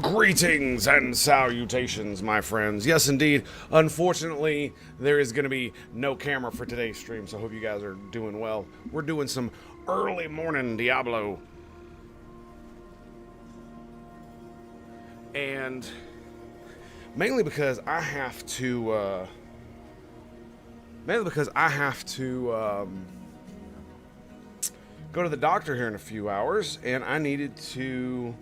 Greetings and salutations, my friends. Yes, indeed. Unfortunately, there is going to be no camera for today's stream, so I hope you guys are doing well. We're doing some early morning Diablo. And mainly because I have to, go to the doctor here in a few hours, and I needed to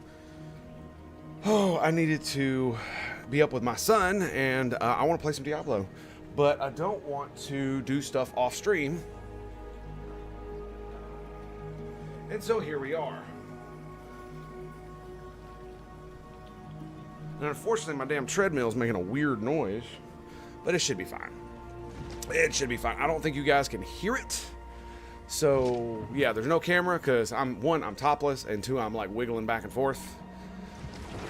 be up with my son, and I want to play some Diablo, but I don't want to do stuff off stream. And so here we are. And unfortunately, my damn treadmill is making a weird noise, but it should be fine. It should be fine. I don't think you guys can hear it. So yeah, there's no camera because I'm topless, and two, I'm like wiggling back and forth.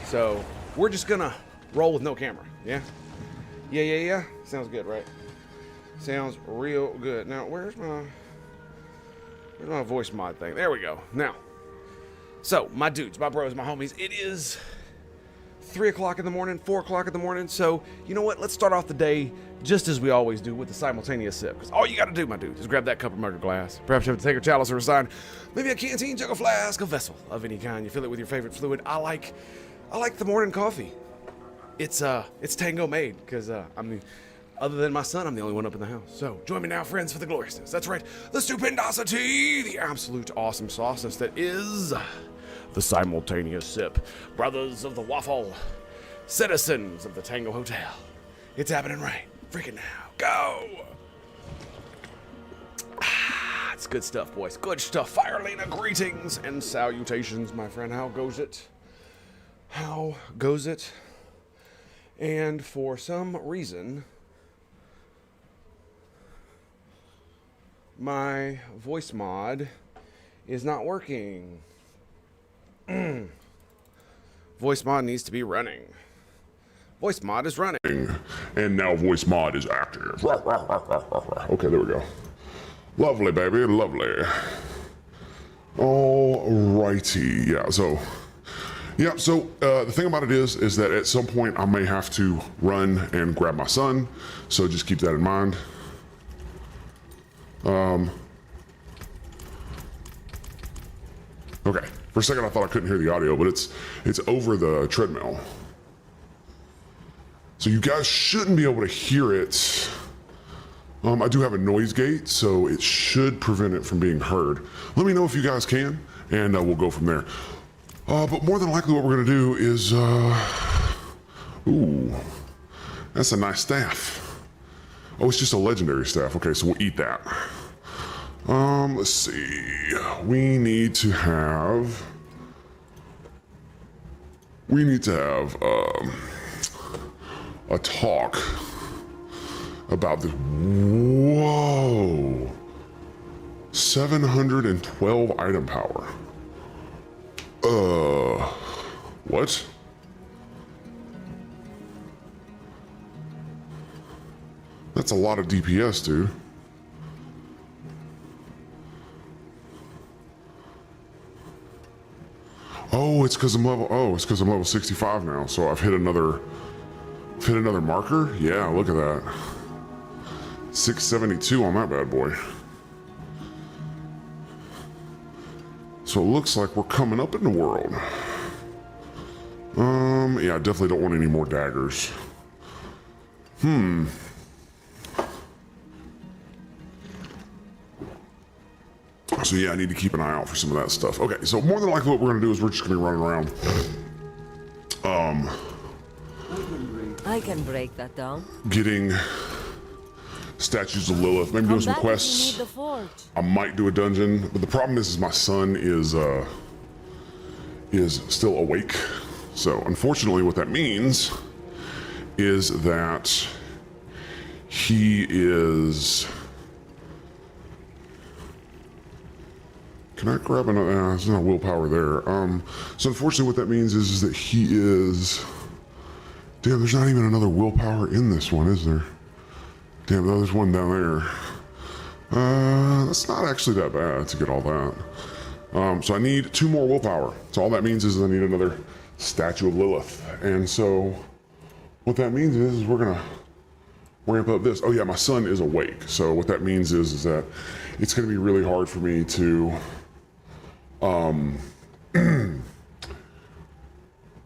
So we're just gonna roll with no camera. Yeah. Sounds good, right? Sounds real good. Now where's my voice mod thing? There we go. Now, so my dudes, my bros, my homies, it is 3 o'clock in the morning, 4 o'clock in the morning. So you know what? Let's start off the day just as we always do, with the simultaneous sip. Because all you got to do, my dude, is grab that cup or mug or glass. Perhaps you have to take a chalice or a sign, maybe a canteen, jug, a flask, a vessel of any kind. You fill it with your favorite fluid. I like the morning coffee. It's Tango made, because other than my son, I'm the only one up in the house. So join me now, friends, for the gloriousness. That's right, the stupendosity, the absolute awesome sauceness that is the simultaneous sip. Brothers of the waffle, citizens of the Tango Hotel. It's happening right freaking now. Go! It's good stuff, boys. Good stuff. Firelina, greetings and salutations, my friend. How goes it? How goes it? And for some reason, my voice mod is not working. Voice mod needs to be running. Voice mod is running. And now voice mod is active. Okay, there we go. Lovely, baby, lovely. Alrighty, yeah, so the thing about it is that at some point I may have to run and grab my son, so just keep that in mind. Okay, for a second I thought I couldn't hear the audio, but it's over the treadmill. So you guys shouldn't be able to hear it. I do have a noise gate, so it should prevent it from being heard. Let me know if you guys can, and we'll go from there. But more than likely what we're gonna do is, ooh, that's a nice staff. Oh, it's just a legendary staff. Okay, so we'll eat that. Let's see. We need to have a talk about the, whoa, 712 item power. What? That's a lot of DPS, dude. Oh, it's because I'm level 65 now, so I've hit another marker? Yeah, look at that. 672 on that bad boy. So it looks like we're coming up in the world. Yeah, I definitely don't want any more daggers. So yeah, I need to keep an eye out for some of that stuff. Okay, so more than likely what we're gonna do is we're just gonna be running around. I can break that down. Getting statues of Lilith, maybe doing some quests. I might do a dungeon, but the problem is my son is still awake. So unfortunately what that means is that he is... Can I grab another? There's no willpower there. So unfortunately what that means is that he is... Damn, there's not even another willpower in this one, is there? Damn, there's one down there. That's not actually that bad to get all that. So I need 2 more willpower. So all that means is I need another statue of Lilith. And so what that means is we're gonna ramp up this. Oh yeah, my son is awake. So what that means is that it's gonna be really hard for me to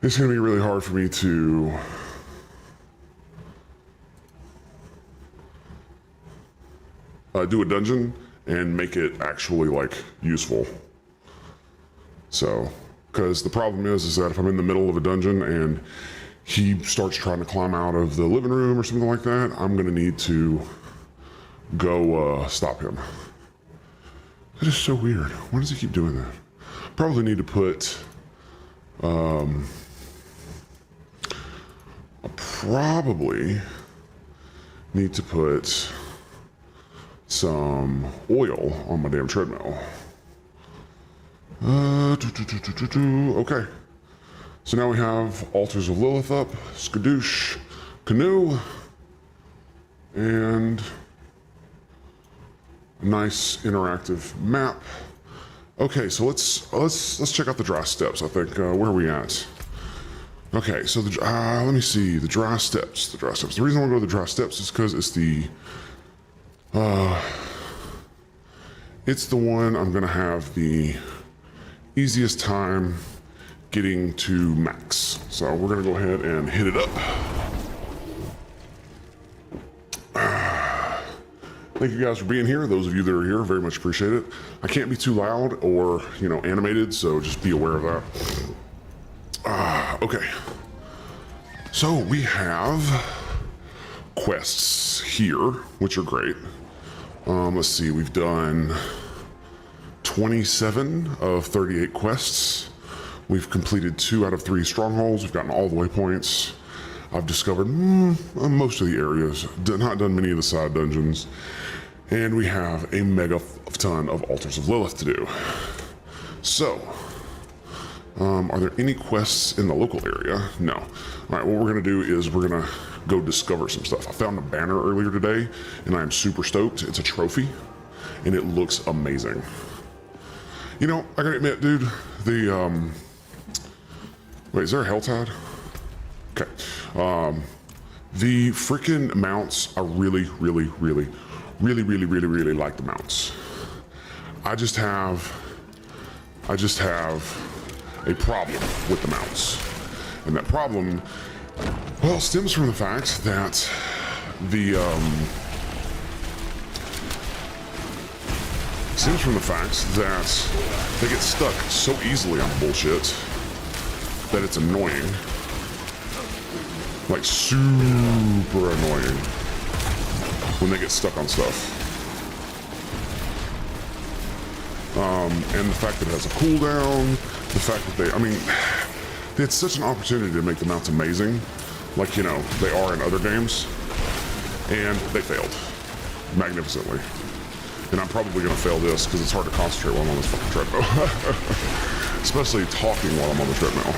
it's gonna be really hard for me to do a dungeon and make it actually like useful. So, because the problem is that if I'm in the middle of a dungeon and he starts trying to climb out of the living room or something like that, I'm gonna need to go stop him. That is so weird. Why does he keep doing that? Probably need to put, I probably need to put some oil on my damn treadmill. Okay. So now we have Altars of Lilith up, Skadoosh, Canoe, and a nice interactive map. Okay, so let's check out the dry steps. I think where are we at? Okay, so let me see the dry steps. The reason I want to go to the dry steps is because it's the one I'm gonna have the easiest time getting to max. So we're gonna go ahead and hit it up. Thank you guys for being here. Those of you that are here, very much appreciate it. I can't be too loud or, animated, so just be aware of that. Okay. So we have quests here, which are great. Let's see, we've done 27 of 38 quests. We've completed 2 out of 3 strongholds. We've gotten all the waypoints. I've discovered most of the areas, not done many of the side dungeons. And we have a mega ton of Altars of Lilith to do. So, are there any quests in the local area? No. All right, what we're gonna do is we're gonna go discover some stuff. I found a banner earlier today, and I am super stoked. It's a trophy, and it looks amazing. I gotta admit, dude, wait, is there a Helltide? Okay. The freaking mounts, I really like the mounts. I just have a problem with the mounts. And that problem, well, stems from the fact that they get stuck so easily on bullshit that it's annoying. Like super annoying when they get stuck on stuff. And the fact that it has a cooldown, the fact that they had such an opportunity to make the mounts amazing, like, they are in other games, and they failed magnificently. And I'm probably gonna fail this because it's hard to concentrate while I'm on this fucking treadmill. Especially talking while I'm on the treadmill.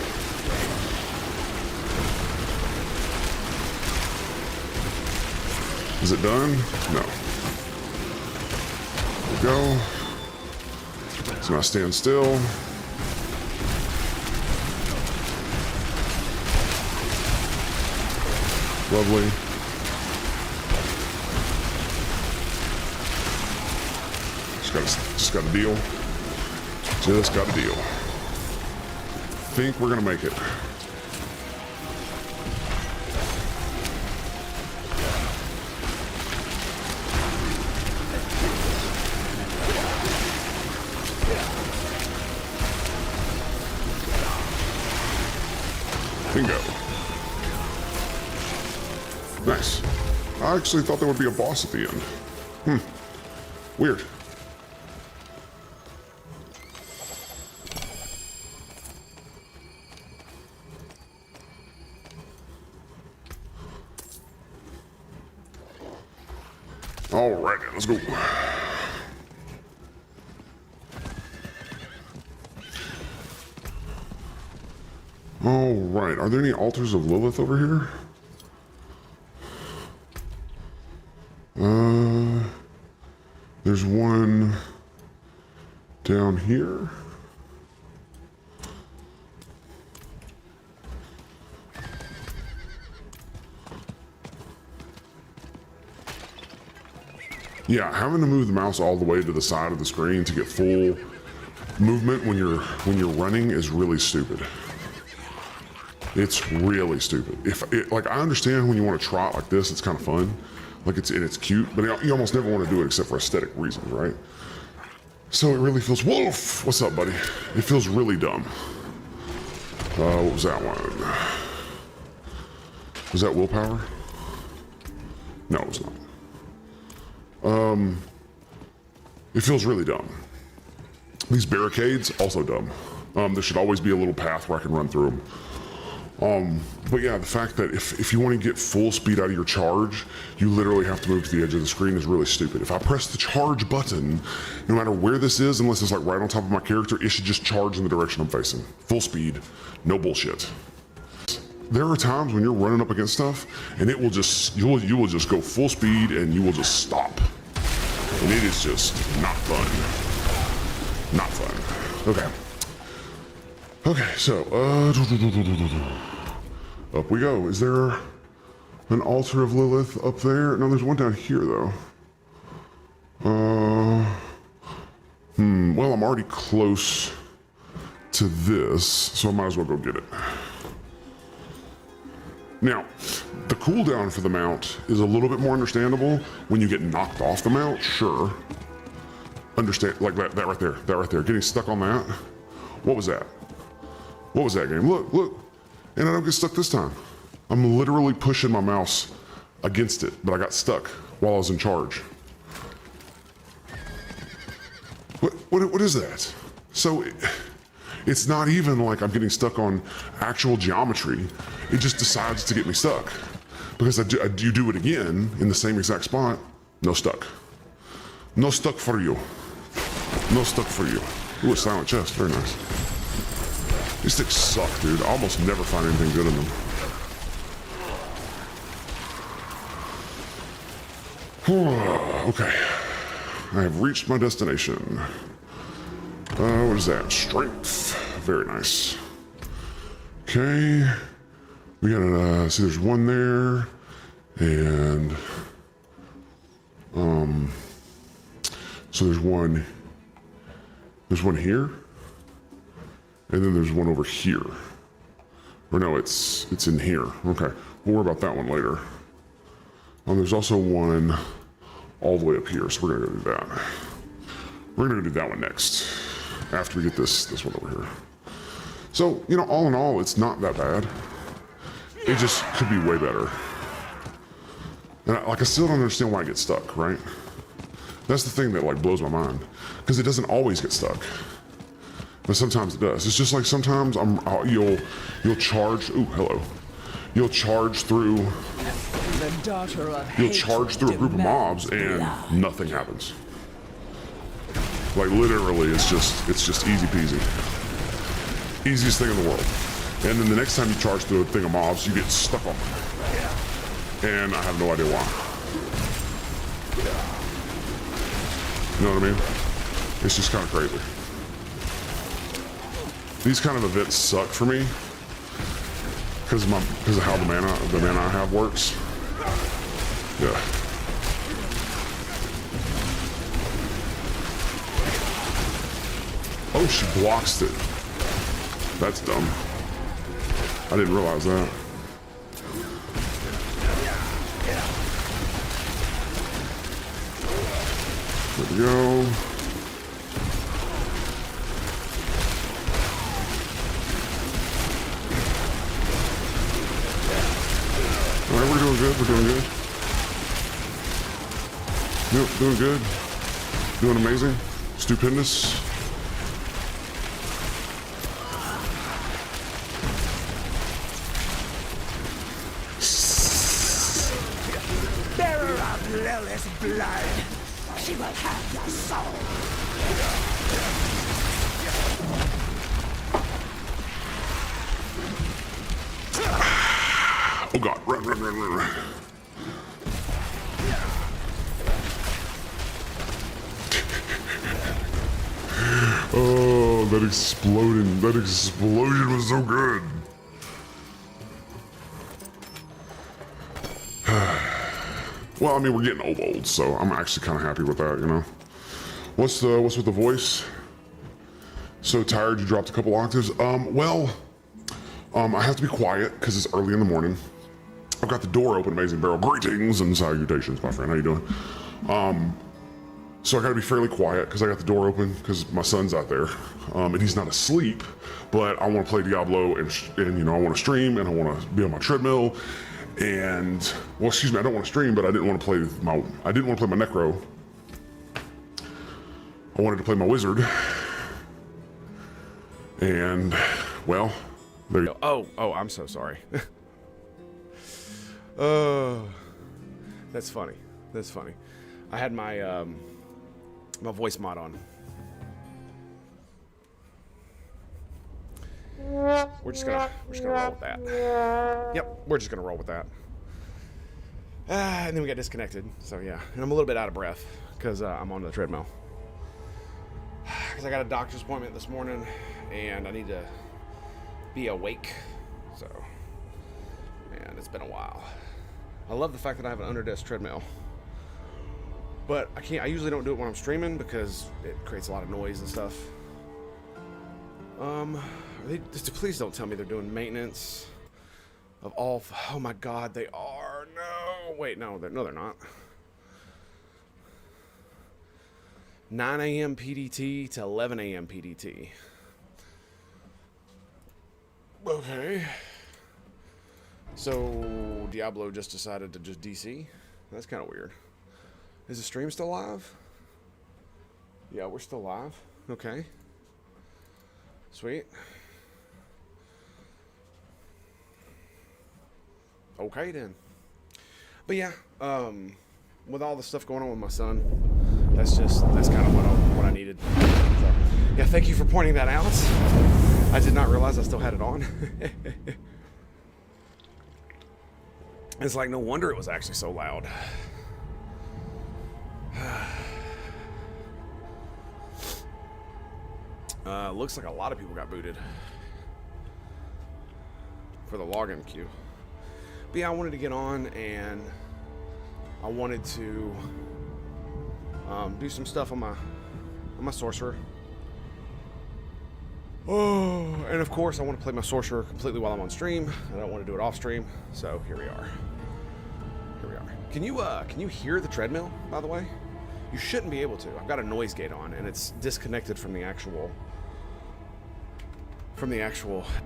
Is it done? No. There we go. So now stand still. Lovely. Just got a deal. Just got a deal. Think we're gonna make it. Bingo. Nice. I actually thought there would be a boss at the end. Weird. Alright, let's go. Alright, are there any Altars of Lilith over here? There's one down here. Yeah, having to move the mouse all the way to the side of the screen to get full movement when you're running is really stupid. It's really stupid. Like, I understand when you want to trot like this, it's kind of fun, like it's cute, but you almost never want to do it except for aesthetic reasons, right? So it really feels, Wolf, what's up, buddy? It feels really dumb. What was that one? Was that willpower? No, it was not. It feels really dumb. These barricades, also dumb. There should always be a little path where I can run through them. But yeah, the fact that if you want to get full speed out of your charge, you literally have to move to the edge of the screen is really stupid. If I press the charge button, no matter where this is, unless it's like right on top of my character, it should just charge in the direction I'm facing. Full speed, no bullshit. There are times when you're running up against stuff and it will just, you will just go full speed and you will just stop. And it is just not fun. Not fun. Okay. Okay, so, up we go. Is there an altar of Lilith up there? No, there's one down here, though. Well, I'm already close to this, so I might as well go get it. Now, the cooldown for the mount is a little bit more understandable when you get knocked off the mount, sure. Understand, like that right there, getting stuck on that. What was that? What was that game? Look, and I don't get stuck this time. I'm literally pushing my mouse against it, but I got stuck while I was in charge. What is that? So it's not even like I'm getting stuck on actual geometry. It just decides to get me stuck because you do it again in the same exact spot. No stuck. No stuck for you. No stuck for you. Ooh, a silent chest. Very nice. These sticks suck, dude. I almost never find anything good in them. Okay. I have reached my destination. What is that? Strength. Very nice. Okay. We gotta see, there's one there. And so there's one here. And then there's one over here. Or no, it's in here. Okay, we'll worry about that one later. There's also one all the way up here, so we're gonna go do that. We're gonna go do that one next, after we get this one over here. So, you know, all in all, it's not that bad. It just could be way better. And I still don't understand why I get stuck, right? That's the thing that like blows my mind, because it doesn't always get stuck. But sometimes it does. It's just like sometimes you'll charge. Ooh, hello. You'll charge through. You'll charge through a group of mobs and nothing happens. Like literally, it's just easy peasy. Easiest thing in the world. And then the next time you charge through a thing of mobs, you get stuck on them. And I have no idea why. You know what I mean? It's just kind of crazy. These kind of events suck for me because of how the mana I have works. Yeah. Oh, she blocks it. That's dumb. I didn't realize that. There we go. All right, we're doing good. We're doing good. Yep, doing good. Doing amazing. Stupendous. Bearer of Lilith's blood, she will have your soul. Oh god, run. Oh, that explosion was so good. Well, I mean, we're getting old, so I'm actually kind of happy with that, you know. What's with the voice? So tired you dropped a couple octaves? I have to be quiet because it's early in the morning. I've got the door open, Amazing Barrel. Greetings and salutations, my friend. How you doing? So I got to be fairly quiet because I got the door open because my son's out there, and he's not asleep. But I want to play Diablo and you know, I want to stream and I want to be on my treadmill. And well, excuse me, I don't want to stream, but I didn't want to play my Necro. I wanted to play my Wizard. And well, there you go. Oh, I'm so sorry. That's funny. That's funny. I had my my voice mod on. We're just gonna roll with that. Yep, we're just gonna roll with that. And then we got disconnected. So yeah, and I'm a little bit out of breath because I'm on the treadmill. Because I got a doctor's appointment this morning, and I need to be awake. So, man, it's been a while. I love the fact that I have an under-desk treadmill. But I usually don't do it when I'm streaming because it creates a lot of noise and stuff. Please don't tell me they're doing maintenance of all. Oh my God, they are. No, wait, no, they're not. 9 a.m. PDT to 11 a.m. PDT. Okay. So Diablo just decided to just DC. That's kind of weird. Is the stream still live? Yeah, we're still live. Okay. Sweet. Okay then. But yeah, with all the stuff going on with my son, that's kind of what I needed. So, yeah, thank you for pointing that out. I did not realize I still had it on. It's like no wonder it was actually so loud. Looks like a lot of people got booted for the login queue. But yeah, I wanted to get on and I wanted to do some stuff on my sorcerer. Oh, and of course I want to play my sorcerer completely while I'm on stream. I don't want to do it off stream, so here we are. Can you hear the treadmill, by the way? You shouldn't be able to. I've got a noise gate on and it's disconnected from the actual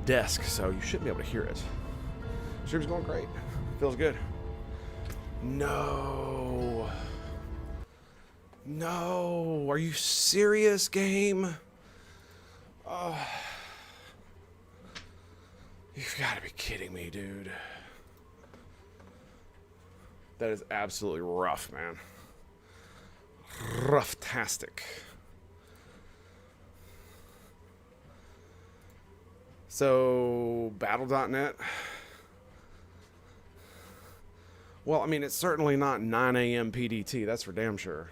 desk, so you shouldn't be able to hear it. Stream's going great. Feels good. No, are you serious, game? You've got to be kidding me, dude. That is absolutely rough, man. Rough-tastic. So, battle.net. Well, I mean, it's certainly not 9 a.m. PDT. That's for damn sure.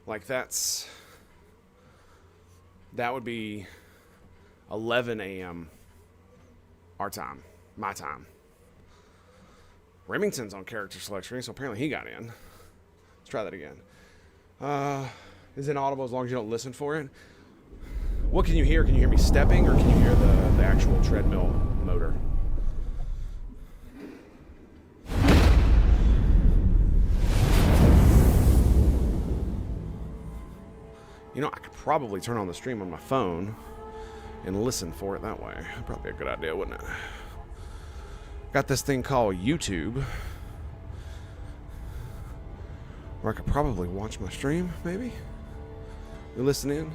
Like, that would be 11 a.m. our time. My time. Remington's on character select screen, so apparently he got in. Let's try that again. Is it inaudible as long as you don't listen for it? What can you hear? Can you hear me stepping, or can you hear the actual treadmill motor? You know, I could probably turn on the stream on my phone and listen for it that way. That'd probably be a good idea, wouldn't it? Got this thing called YouTube, where I could probably watch my stream, maybe? You listen in?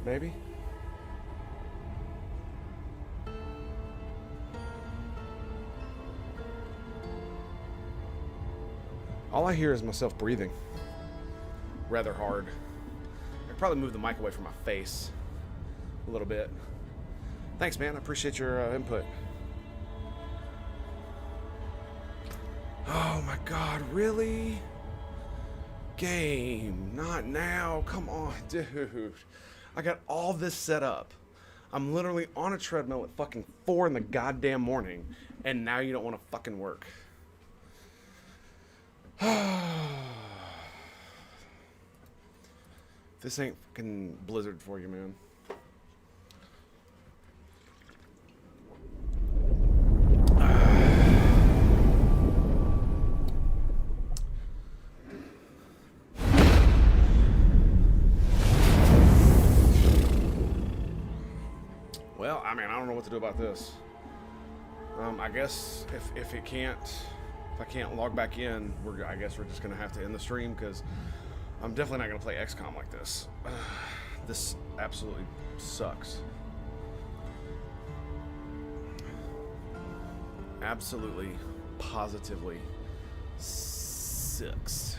Maybe? All I hear is myself breathing rather hard. I could probably move the mic away from my face a little bit. Thanks, man. I appreciate your input. Oh my god, really? Game, not now. Come on, dude. I got all this set up. I'm literally on a treadmill at fucking 4 in the goddamn morning, and now you don't want to fucking work. This ain't fucking Blizzard for you, man. Well, I mean, I don't know what to do about this. I guess if I can't log back in, I guess we're just gonna have to end the stream because I'm definitely not gonna play XCOM like this. This absolutely sucks. Absolutely, positively sucks.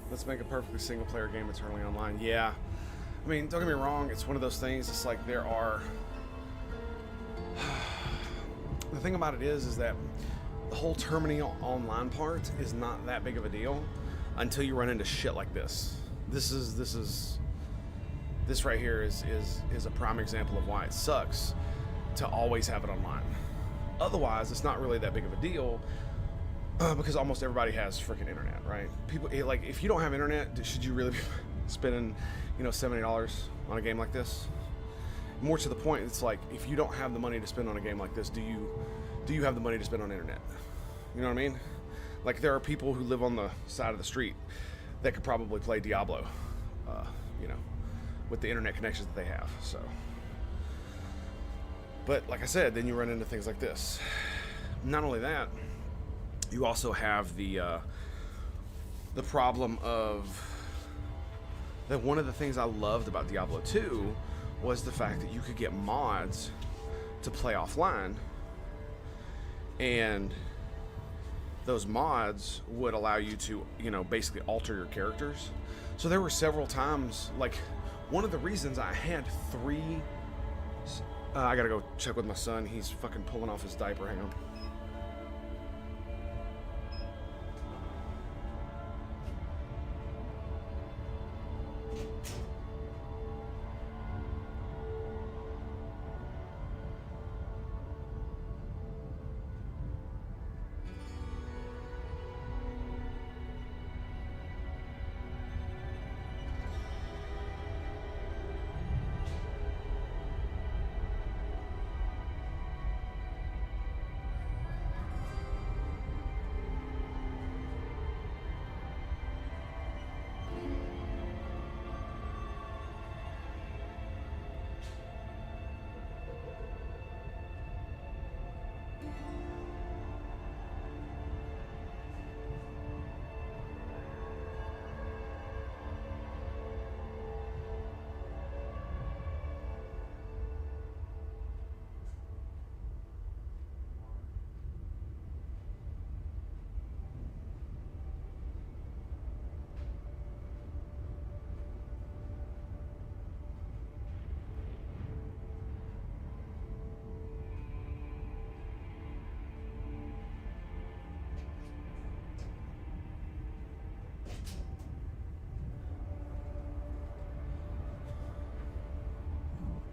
Let's make a perfectly single-player game eternally online. Yeah. I mean, don't get me wrong, it's one of those things, it's like there are... The thing about it is that the whole terminating online part is not that big of a deal until you run into shit like this. This right here is a prime example of why it sucks to always have it online. Otherwise, it's not really that big of a deal. Because almost everybody has freaking internet, right? People like, if you don't have internet, should you really be spending, $70 on a game like this? More to the point, it's like, if you don't have the money to spend on a game like this, do you have the money to spend on internet? You know what I mean? Like, there are people who live on the side of the street that could probably play Diablo, with the internet connections that they have. So, but like I said, then you run into things like this. Not only that. You also have the problem of that one of the things I loved about Diablo 2 was the fact that you could get mods to play offline, and those mods would allow you to, basically alter your characters. So there were several times, like, one of the reasons I had 3... I gotta go check with my son. He's fucking pulling off his diaper. Hang on.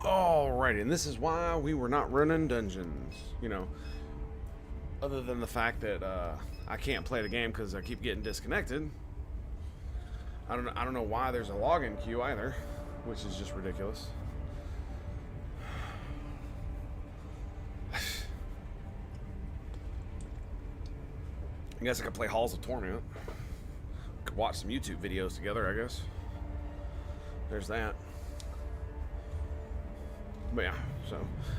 Alrighty, and this is why we were not running dungeons, other than the fact that I can't play the game because I keep getting disconnected. I don't know why there's a login queue either, which is just ridiculous. I guess I could play Halls of Torment. Could watch some YouTube videos together, I guess. There's that. But yeah,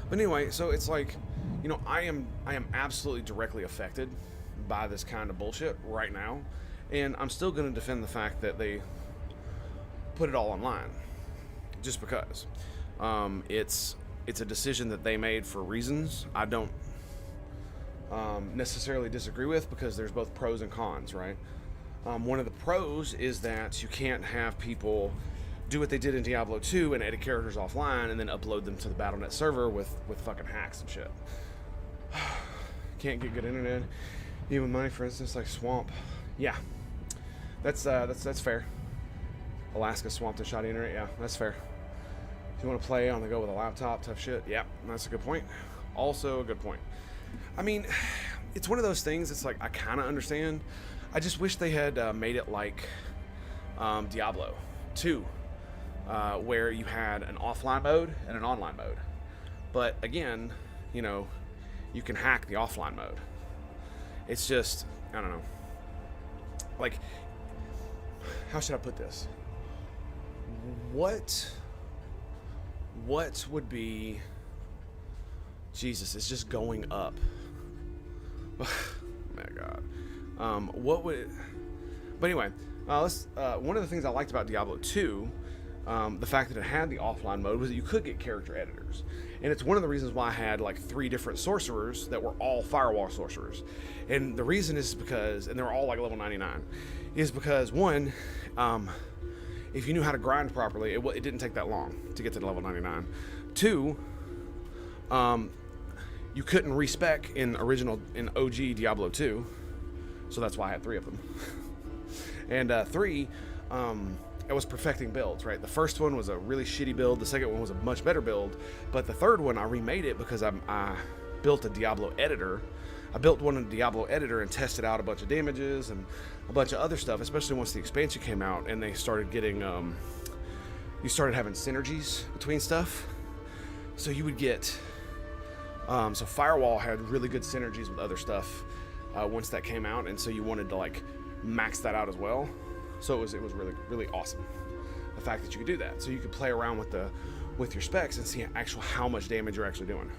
but anyway, so it's like, I am absolutely directly affected by this kind of bullshit right now, and I'm still going to defend the fact that they put it all online, just because. It's a decision that they made for reasons I don't necessarily disagree with, because there's both pros and cons, right? One of the pros is that you can't have people do what they did in Diablo 2 and edit characters offline and then upload them to the Battle.net server with fucking hacks and shit. Can't get good internet, even money, for instance, like Swamp. Yeah, that's fair. Alaska swamped and shoddy internet. Yeah, that's fair. If you want to play on the go with a laptop, tough shit. Yeah, that's a good point. Also a good point. I mean, it's one of those things. It's like I kind of understand. I just wish they had made it like Diablo 2, where you had an offline mode and an online mode. But again, you know, you can hack the offline mode. It's just, I don't know. Like, how should I put this? What would be... Jesus, it's just going up. Oh my God. What would... But anyway, let's. One of the things I liked about Diablo 2, the fact that it had the offline mode, was that you could get character editors. And it's one of the reasons why I had like 3 different sorcerers that were all firewall sorcerers. And the reason is because, and they were all like level 99, is because one, if you knew how to grind properly, it didn't take that long to get to the level 99. 2, you couldn't respec in OG Diablo 2, so that's why I had 3 of them. And 3, it was perfecting builds, right? The first one was a really shitty build. The second one was a much better build. But the third one, I remade it because I built a Diablo editor. I built one in the Diablo editor and tested out a bunch of damages and a bunch of other stuff, especially once the expansion came out and they started getting, you started having synergies between stuff. So you would get, so Firewall had really good synergies with other stuff once that came out. And so you wanted to like max that out as well. So it was really, really awesome, the fact that you could do that. So you could play around with your specs and see how much damage you're actually doing.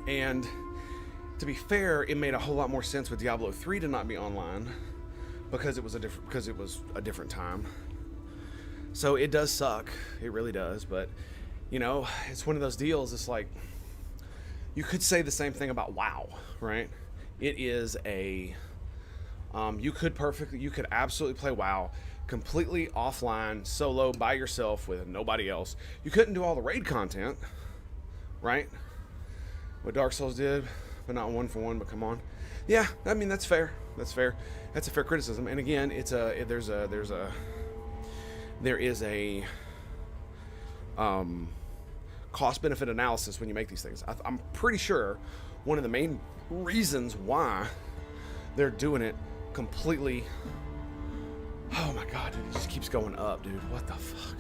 And to be fair, it made a whole lot more sense with Diablo 3 to not be online because it was a different time. So it does suck, it really does. But you know, it's one of those deals. It's like you could say the same thing about WoW, right? It is a, you could absolutely play WoW completely offline, solo, by yourself with nobody else. You couldn't do all the raid content, right? What Dark Souls did, but not 1-for-1, but come on. Yeah, I mean, that's fair. That's fair. That's a fair criticism. And again, there is a cost-benefit analysis when you make these things. I'm pretty sure one of the main reasons why they're doing it completely, oh my God, dude, it just keeps going up, dude. What the fuck?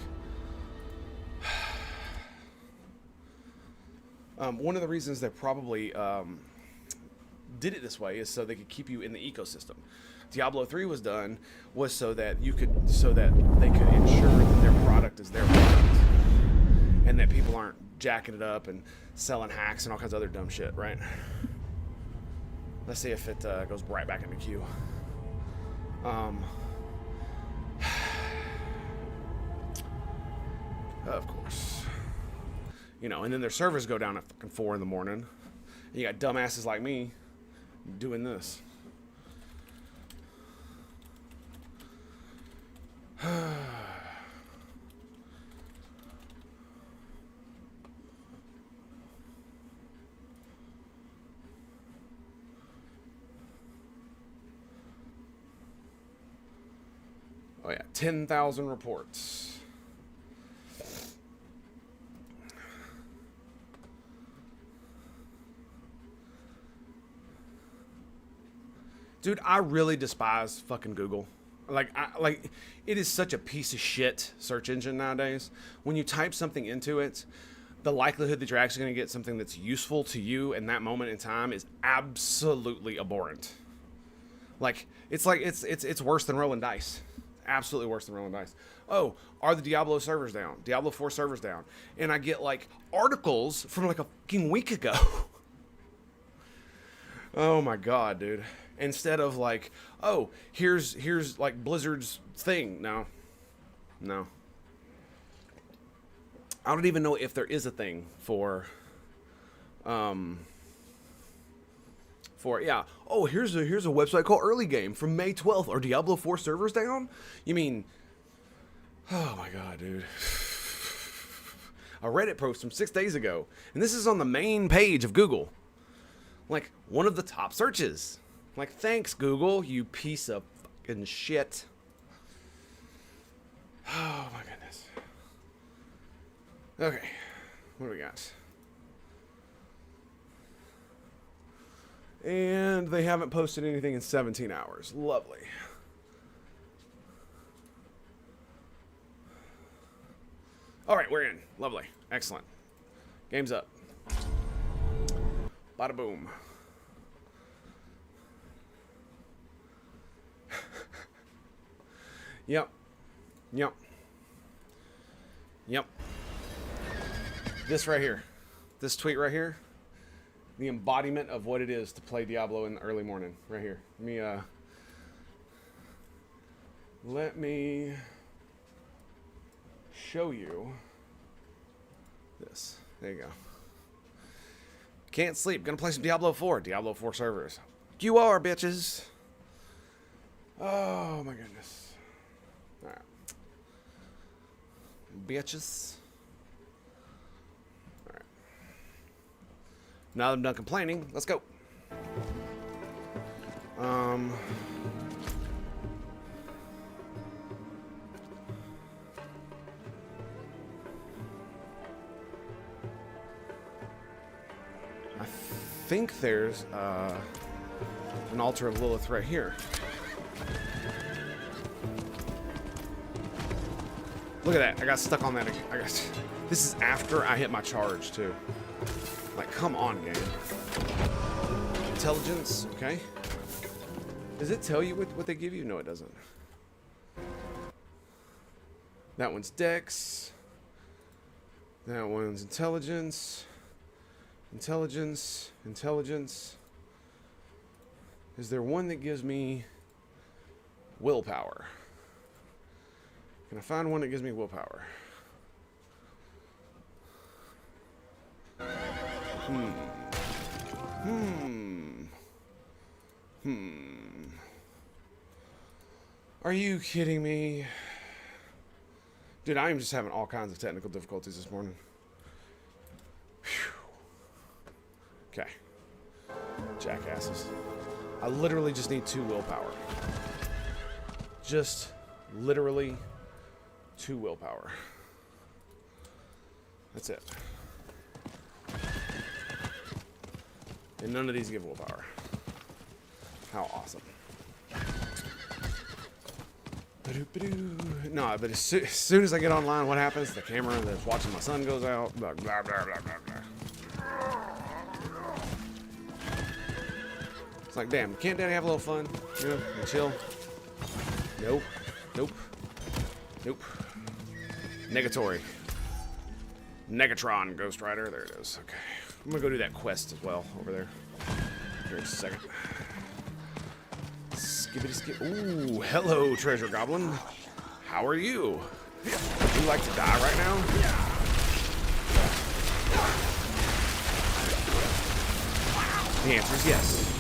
One of the reasons they probably did it this way is so they could keep you in the ecosystem. Diablo 3 was done so that they could ensure that their product is their product and that people aren't jacking it up and selling hacks and all kinds of other dumb shit, right? Let's see if it goes right back into queue. Of course. You know, and then their servers go down at fucking 4 in the morning. And you got dumbasses like me doing this. Oh yeah, 10,000 reports. Dude, I really despise fucking Google. Like it is such a piece of shit search engine nowadays. When you type something into it, the likelihood that you're actually going to get something that's useful to you in that moment in time is absolutely abhorrent. It's worse than rolling dice. Absolutely worse than rolling dice. Oh, are the Diablo servers down? Diablo 4 servers down. And I get like articles from like a fucking week ago. Oh my God, dude. Instead of like, oh, here's like Blizzard's thing. No. I don't even know if there is a thing for 4. Yeah. Oh, here's a website called Early Game from May 12th. Are Diablo 4 servers down? You mean? Oh my god, dude. A Reddit post from 6 days ago, and this is on the main page of Google. Like one of the top searches. Like, thanks Google, you piece of fucking shit. Oh my goodness. Okay, what do we got? And they haven't posted anything in 17 hours. Lovely. All right, we're in. Lovely. Excellent. Game's up. Bada boom. Yep. Yep. Yep. This right here. This tweet right here. The embodiment of what it is to play Diablo in the early morning. Right here. Let me show you this. There you go. Can't sleep. Gonna play some Diablo 4. Diablo 4 servers. You are, bitches. Oh my goodness. Alright. Bitches. Alright. Now that I'm done complaining, let's go. I think there's an altar of Lilith right here. Look at that. I got stuck on that. This is after I hit my charge, too. Like, come on, game. Intelligence. Okay. Does it tell you what they give you? No, it doesn't. That one's Dex. That one's Intelligence. Intelligence. Intelligence. Is there one that gives me willpower? Can I find one that gives me willpower? Are you kidding me? Dude, I am just having all kinds of technical difficulties this morning. Okay. Jackasses. I literally just need 2 willpower. Just literally 2 willpower. That's it. And none of these give willpower. How awesome. No, but as soon as I get online, what happens? The camera that's watching my son goes out. Blah, blah, blah, blah, blah. It's like, damn, can't Daddy have a little fun? You know, and chill? Nope. Nope. Nope. Negatory. Negatron Ghost Rider. There it is. Okay. I'm gonna go do that quest as well over there. Here in just a second. Skippity skip. Ooh, hello, Treasure Goblin. How are you? Would you like to die right now? The answer is yes.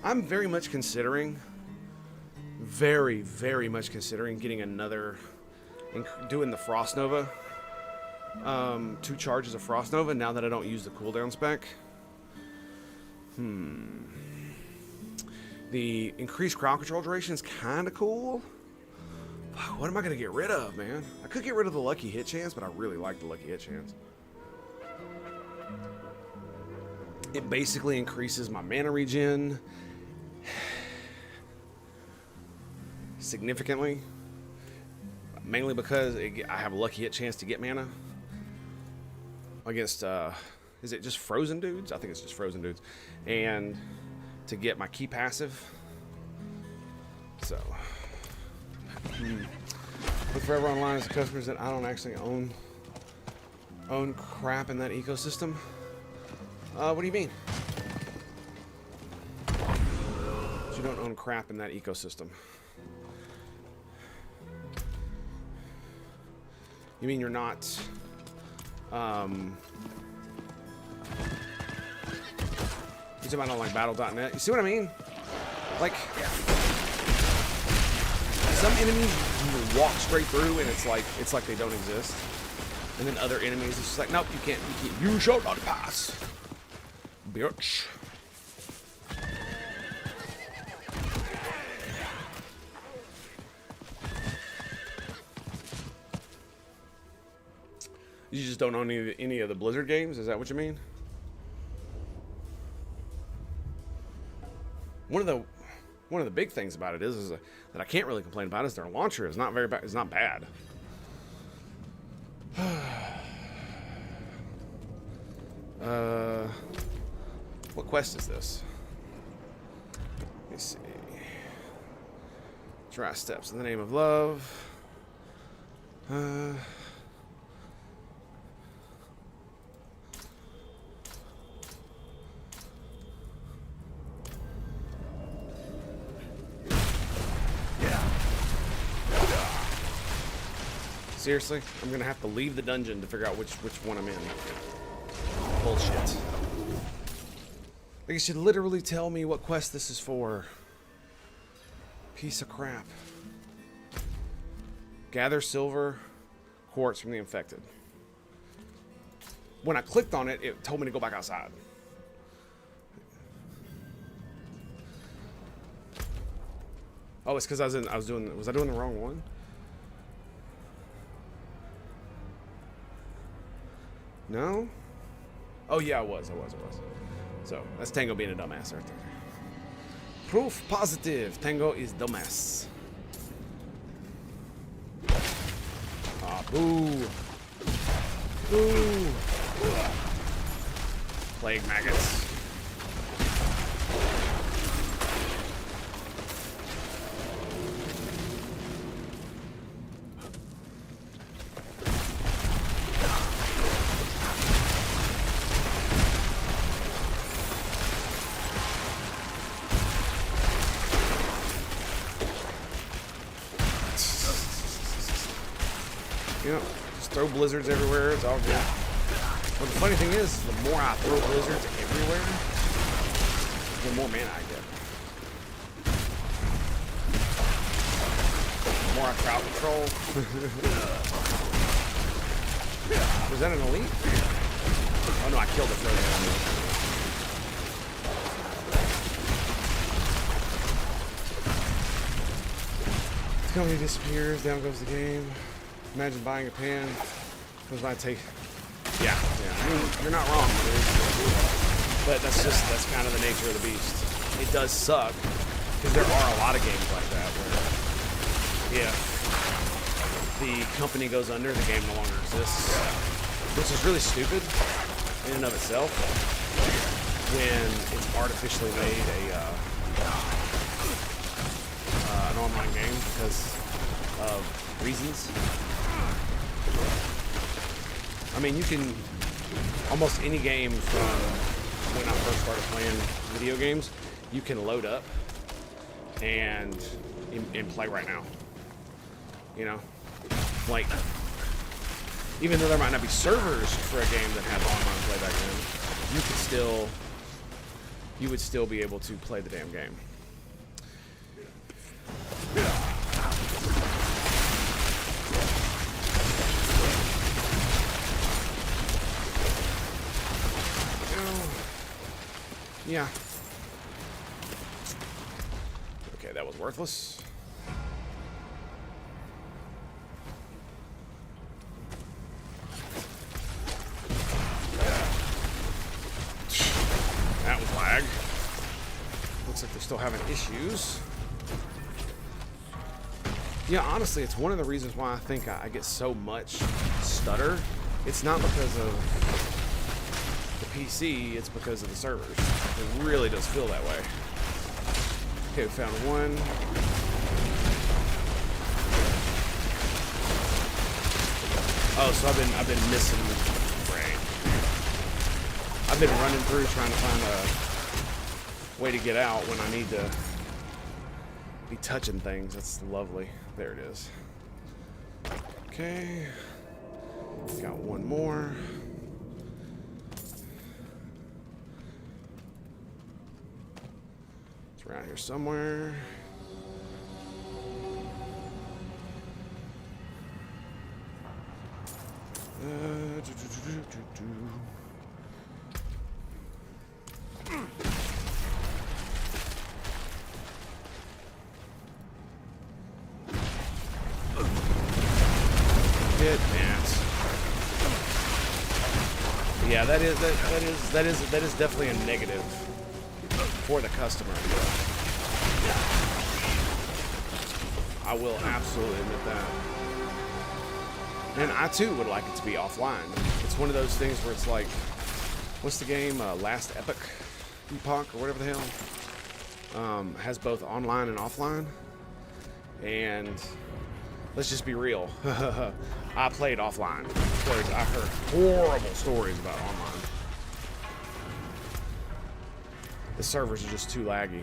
I'm very much considering, very much considering getting another, doing the Frost Nova. 2 charges of Frost Nova now that I don't use the cooldown spec. The increased crowd control duration is kind of cool. What am I going to get rid of, man? I could get rid of the lucky hit chance, but I really like the lucky hit chance. It basically increases my mana regen significantly. Mainly because I have a lucky hit chance to get mana. Against, is it just frozen dudes? I think it's just frozen dudes. And to get my key passive. So. With Forever Online as customers that I don't actually own crap in that ecosystem. What do you mean? You don't own crap in that ecosystem. You mean you're not You talking about on like battle.net? You see what I mean? Like, some enemies you can walk straight through and it's like they don't exist. And then other enemies, it's just like, nope, you can't. You shall not pass. Bitch. You just don't own any of the Blizzard games? Is that what you mean? One of the big things about it is that I can't really complain about is their launcher is not very bad. It's not bad. What quest is this? Let me see. Dry steps in the name of love. Seriously? I'm gonna have to leave the dungeon to figure out which one I'm in. Bullshit. Like, you should literally tell me what quest this is for. Piece of crap. Gather silver quartz from the infected. When I clicked on it, it told me to go back outside. Oh, it's because was I doing the wrong one? No? Oh yeah, I was. So, that's Tango being a dumbass right there. Proof positive. Tango is dumbass. Ah, boo. Boo. Plague maggots. You know, just throw blizzards everywhere, it's all good. But the funny thing is, the more I throw blizzards everywhere, the more mana I get. The more I crowd control. Was that an elite? Oh no, I killed it earlier. The company disappears, down goes the game. Imagine buying a pan. What might take? Yeah. I mean, you're not wrong, but that's kind of the nature of the beast. It does suck because there are a lot of games like that where if the company goes under, the game no longer exists, which is really stupid in and of itself. When it's artificially made an online game because of reasons. I mean, you can almost any game from when I first started playing video games, you can load up and play right now. You know, like even though there might not be servers for a game that had online play back then, you would still be able to play the damn game. Yeah. Okay, that was worthless. That was lag. Looks like they're still having issues. Yeah, honestly, it's one of the reasons why I think I get so much stutter. It's not because of PC, it's because of the servers. It really does feel that way. Okay, we found one. Oh, so I've been missing brain. I've been running through trying to find a way to get out when I need to be touching things. That's lovely. There it is. Okay. Got one more. Around here somewhere. Get that. Yeah, that is definitely a negative for the customer. I will absolutely admit that. And I too would like it to be offline. It's one of those things where it's like, what's the game? Last Epoch or whatever the hell. Has both online and offline. And let's just be real. I played offline. I heard horrible stories about online. The servers are just too laggy.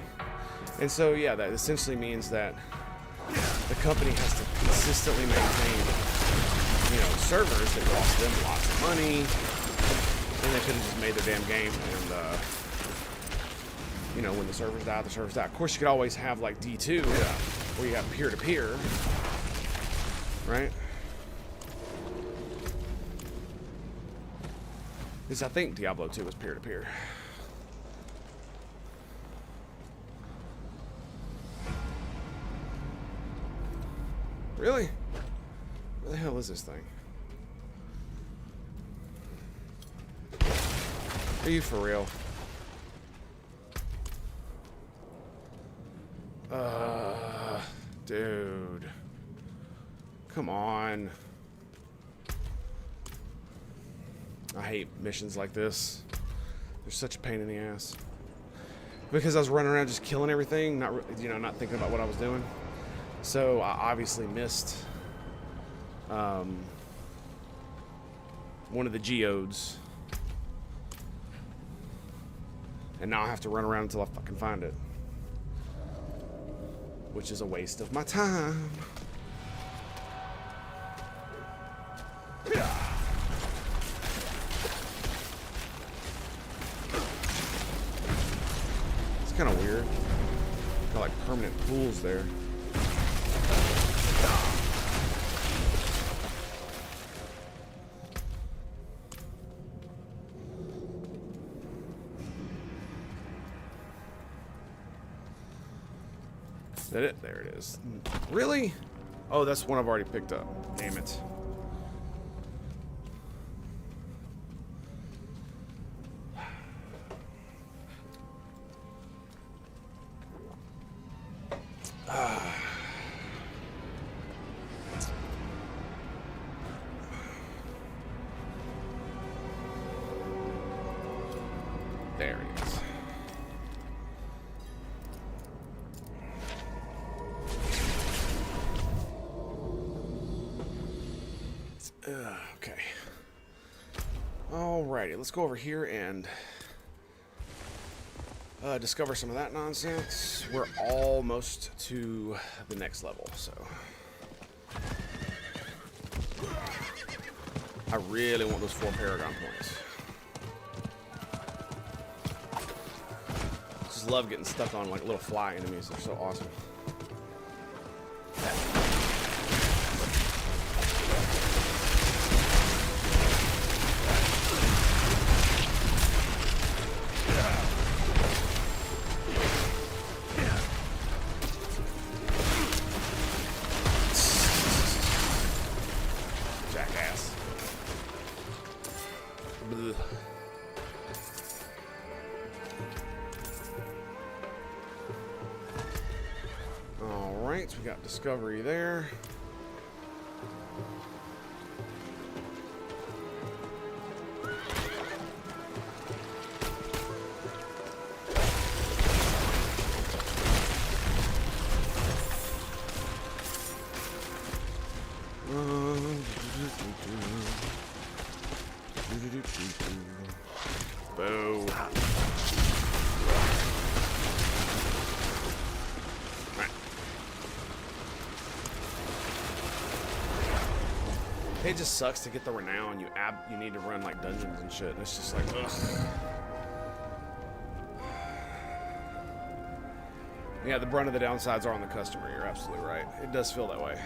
And so, yeah, that essentially means that the company has to consistently maintain, servers that cost them lots of money. And they could have just made their damn game. And, when the servers die, the servers die. Of course, you could always have, like, D2, where you have peer-to-peer. Right? Because I think Diablo 2 was peer-to-peer. Really? Where the hell is this thing? Are you for real? Dude. Come on. I hate missions like this. They're such a pain in the ass. Because I was running around just killing everything, not thinking about what I was doing. So I obviously missed one of the geodes. And now I have to run around until I fucking find it. Which is a waste of my time. It's kind of weird. Got like permanent pools there. Is that it? There it is. Really? Oh, that's one I've already picked up. Damn it. There it is. Okay. Alrighty, let's go over here and discover some of that nonsense. We're almost to the next level, so I really want those 4 Paragon points. Just love getting stuck on like little fly enemies. They're so awesome. Jackass. Blech. Alright, so we got discovery there. Boo. It just sucks to get the renown. You need to run like dungeons and shit. And it's just like, ugh. Yeah, the brunt of the downsides are on the customer. You're absolutely right. It does feel that way.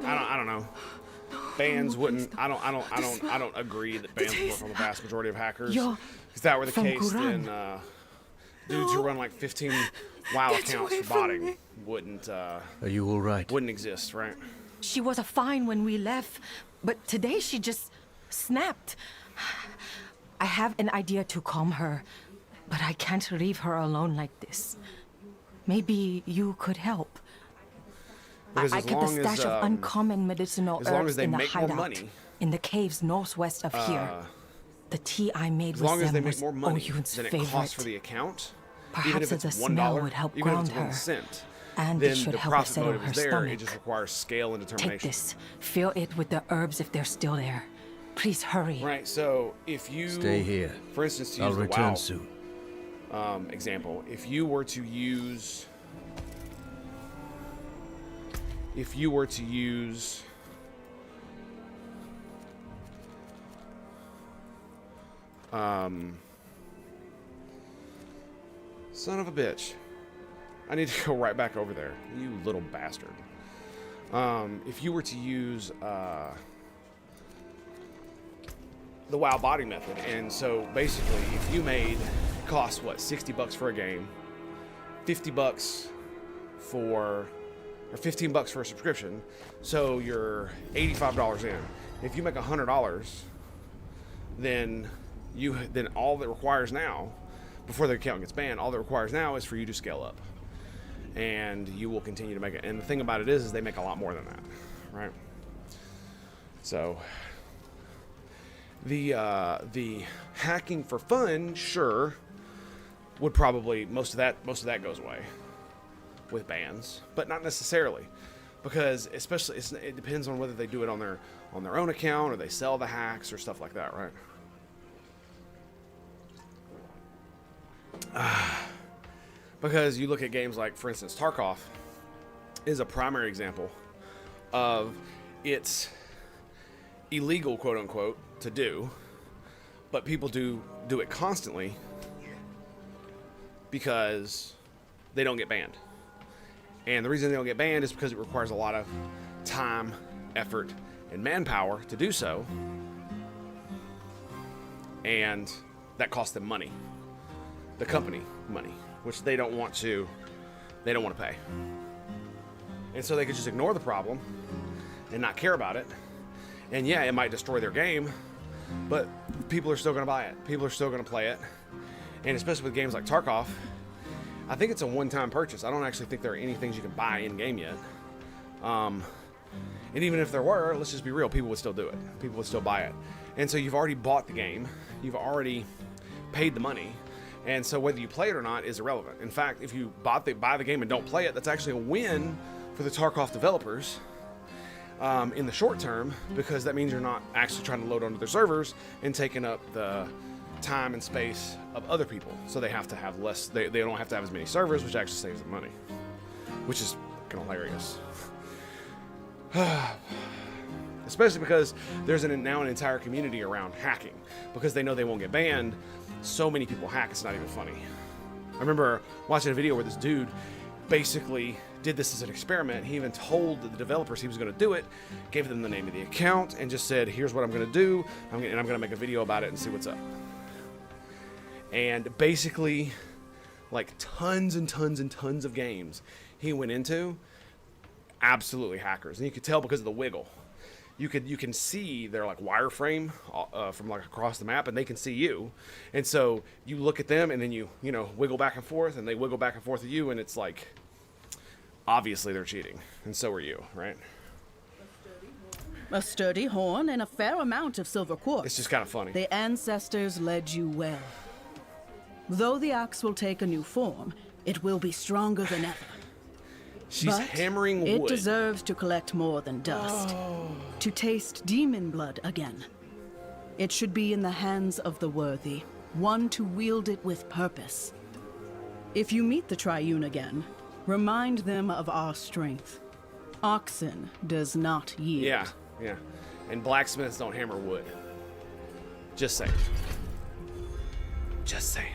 I don't know. Bans wouldn't. I don't agree that bans would work on the vast majority of hackers. If that were the case, then dudes who run like 15 WoW accounts for botting wouldn't. Are you all right? Wouldn't exist, right? She was fine when we left, but today she just snapped. I have an idea to calm her, but I can't leave her alone like this. Maybe you could help. Because I as kept a long stash as, of uncommon medicinal as long herbs as they in the make more hideout, money, in the caves northwest of here. The tea I made as with long as they them make was more money Oyun's than it favorite. costs for the account, Perhaps even if the it's smell $1, would help even if ground it's 1 her. cent, And it then should the help her profit settle motive her is there. stomach. It just requires scale and Take determination. this. Fill it with the herbs if they're still there. Please hurry. Right. So if you Stay here. for instance, to I'll use the return WoW soon. example, if you were to use son of a bitch. I need to go right back over there. You little bastard. If you were to use the WoW body method, and so basically if you made, cost what, $60 for a game, $50 for, or $15 for a subscription, so you're $85 in. If you make $100, then all that requires now, before the account gets banned, all that requires now is for you to scale up, and you will continue to make it. And the thing about it is they make a lot more than that, right? So the hacking for fun, sure, would probably most of that goes away with bans, but not necessarily, because especially it depends on whether they do it on their own account or they sell the hacks or stuff like that, right? Because you look at games like, for instance, Tarkov is a primary example of it's illegal, quote unquote, to do, but people do it constantly because they don't get banned. And the reason they don't get banned is because it requires a lot of time, effort, and manpower to do so, and that costs them money, the company money, which they don't want to pay. And so they could just ignore the problem and not care about it. And yeah, it might destroy their game, but people are still going to buy it. People are still going to play it. And especially with games like Tarkov, I think it's a one-time purchase. I don't actually think there are any things you can buy in-game yet. And even if there were, let's just be real, people would still do it. People would still buy it. And so you've already bought the game. You've already paid the money. And so whether you play it or not is irrelevant. In fact, if you buy the game and don't play it, that's actually a win for the Tarkov developers in the short term, because that means you're not actually trying to load onto their servers and taking up the time and space of other people. So they have to have less, they don't have to have as many servers, which actually saves them money, which is fucking hilarious. Especially because there's now an entire community around hacking, because they know they won't get banned. So many people hack, it's not even funny. I remember watching a video where this dude basically did this as an experiment. He even told the developers he was going to do it, gave them the name of the account, and just said, here's what I'm going to do, I'm going to make a video about it and see what's up. And basically, like tons and tons and tons of games he went into, absolutely hackers. And you could tell because of the wiggle. You can see their like wireframe from like across the map, and they can see you. And so you look at them, and then you wiggle back and forth, and they wiggle back and forth at you, and it's like obviously they're cheating, and so are you, right? A sturdy horn and a fair amount of silver quartz. It's just kind of funny. The ancestors led you well. Though the axe will take a new form, it will be stronger than ever. She's but hammering wood. It deserves to collect more than dust. To taste demon blood again. It should be in the hands of the worthy, one to wield it with purpose. If you meet the Triune again, remind them of our strength. Oxen does not yield. Yeah, yeah. And blacksmiths don't hammer wood. Just saying. Just saying.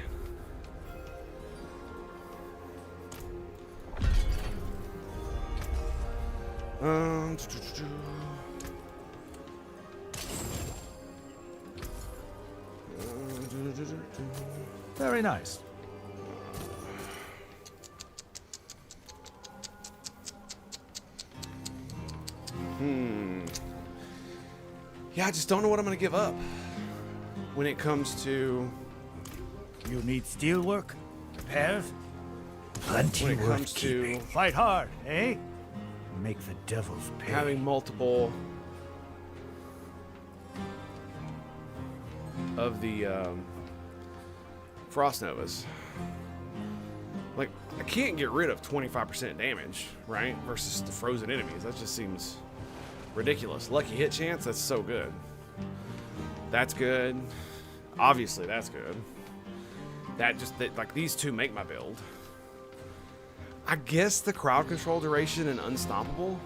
Um. Very nice. Yeah, I just don't know what I'm gonna give up when it comes to You need steelwork? Repairs? Plenty when it worth comes to keeping. Fight hard, eh? Make the devils pay. having multiple of the Frost Novas. Like, I can't get rid of 25% damage, right? Versus the frozen enemies. That just seems ridiculous. Lucky hit chance, that's so good. That's good. Obviously, that's good. Like, these two make my build. I guess the crowd control duration and unstoppable,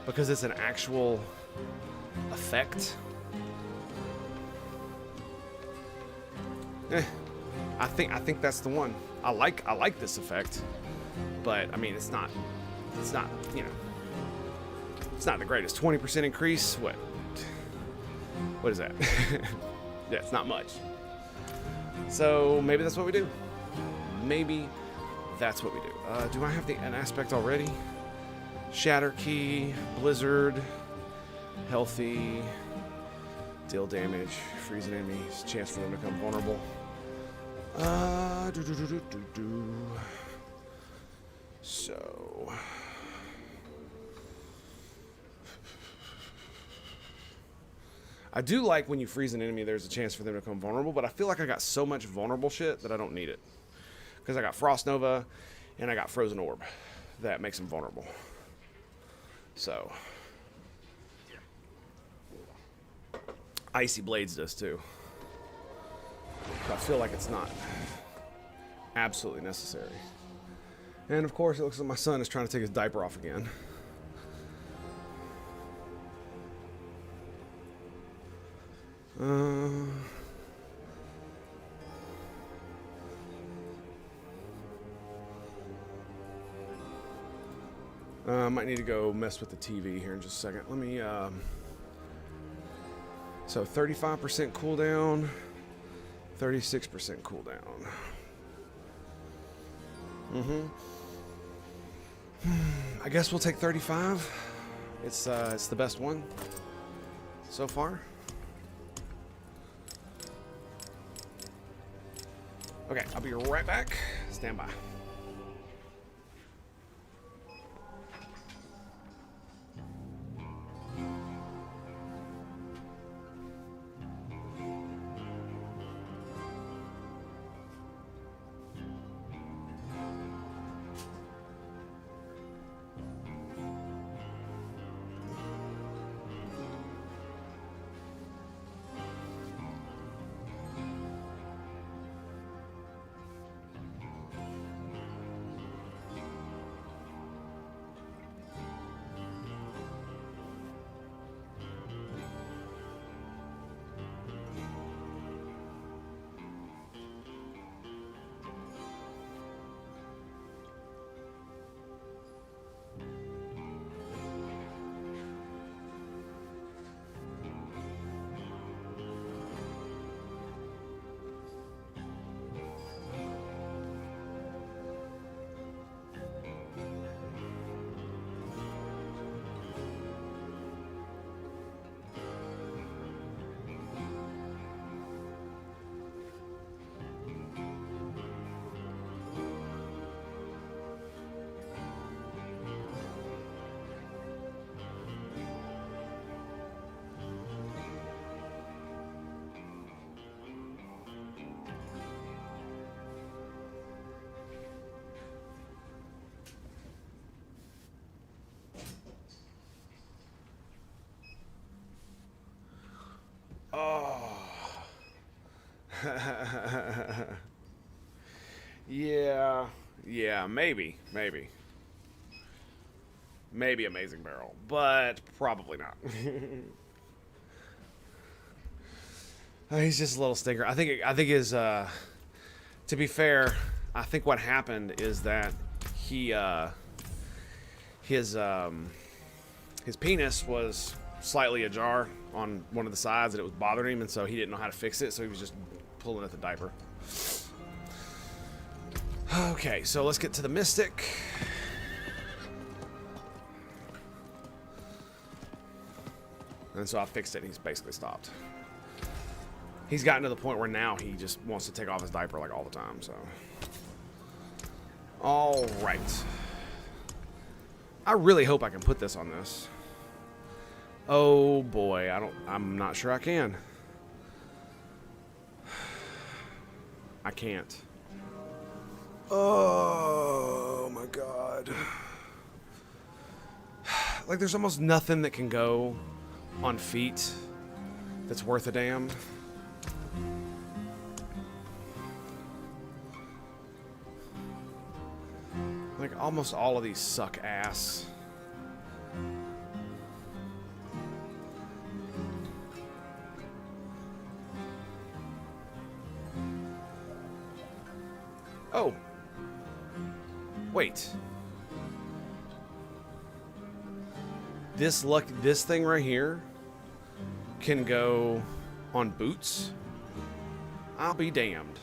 because it's an actual effect. I think that's the one. I like this effect, but I mean it's not you know, it's not the greatest. 20% increase. What is that? Yeah, it's not much. So maybe that's what we do. Maybe that's what we do. Do I have an aspect already? Shatter key, blizzard, healthy, deal damage, freezing enemies, chance for them to become vulnerable. So I do like when you freeze an enemy, there's a chance for them to become vulnerable, but I feel like I got so much vulnerable shit that I don't need it. Because I got Frost Nova and I got Frozen Orb that makes them vulnerable. So Icy Blades does too. I feel like it's not absolutely necessary. And of course, it looks like my son is trying to take his diaper off again. I might need to go mess with the TV here in just a second. Let me, so 35% cooldown, 36% cooldown. I guess we'll take 35. It's the best one so far. Okay, I'll be right back. Stand by. Yeah, maybe. maybe Amazing Barrel, but probably not. He's just a little stinker. I think his, to be fair, I think what happened is that he, his penis was slightly ajar on one of the sides and it was bothering him, and so he didn't know how to fix it, so he was just pulling at the diaper. Okay, so let's get to the Mystic. And so I fixed it and he's basically stopped. He's gotten to the point where now he just wants to take off his diaper like all the time, so. All right. I really hope I can put this on this. Oh boy, I'm not sure I can. I can't. Oh my god. Like there's almost nothing that can go on feet that's worth a damn. Like almost all of these suck ass. Oh. Wait. This thing right here can go on boots. I'll be damned.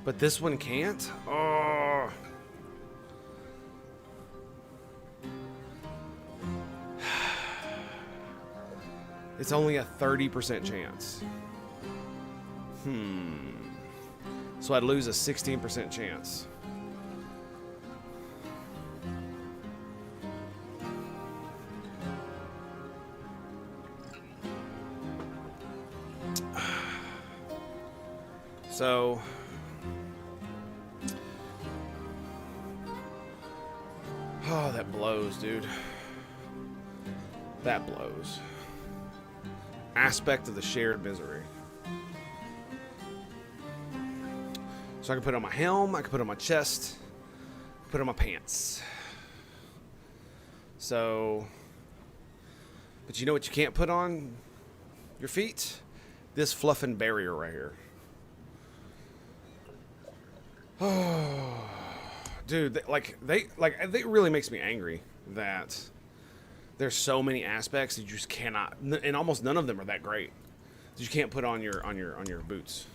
But this one can't? Oh. It's only a 30% chance. So I'd lose a 16% chance. So oh, that blows, dude. That blows. Aspect of the shared misery. So I can put it on my helm, I can put it on my chest, put it on my pants. So, but you know what you can't put on your feet? This fluffing barrier right here. Oh, dude, they really makes me angry that there's so many aspects that you just cannot, and almost none of them are that great. That you can't put on your boots.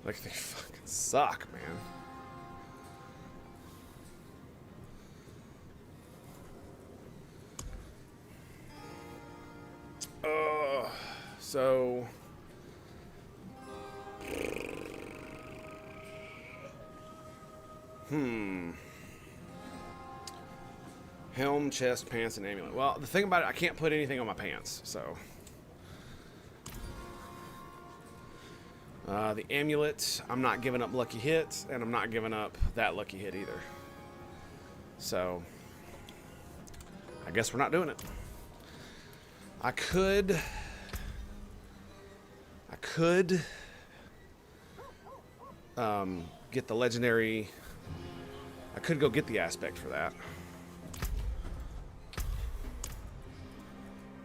Like they fucking suck, man. So helm, chest, pants, and amulet. Well, the thing about it, I can't put anything on my pants, so. The amulet, I'm not giving up lucky hits, and I'm not giving up that lucky hit either. So, I guess we're not doing it. I could get the legendary. I could go get the aspect for that.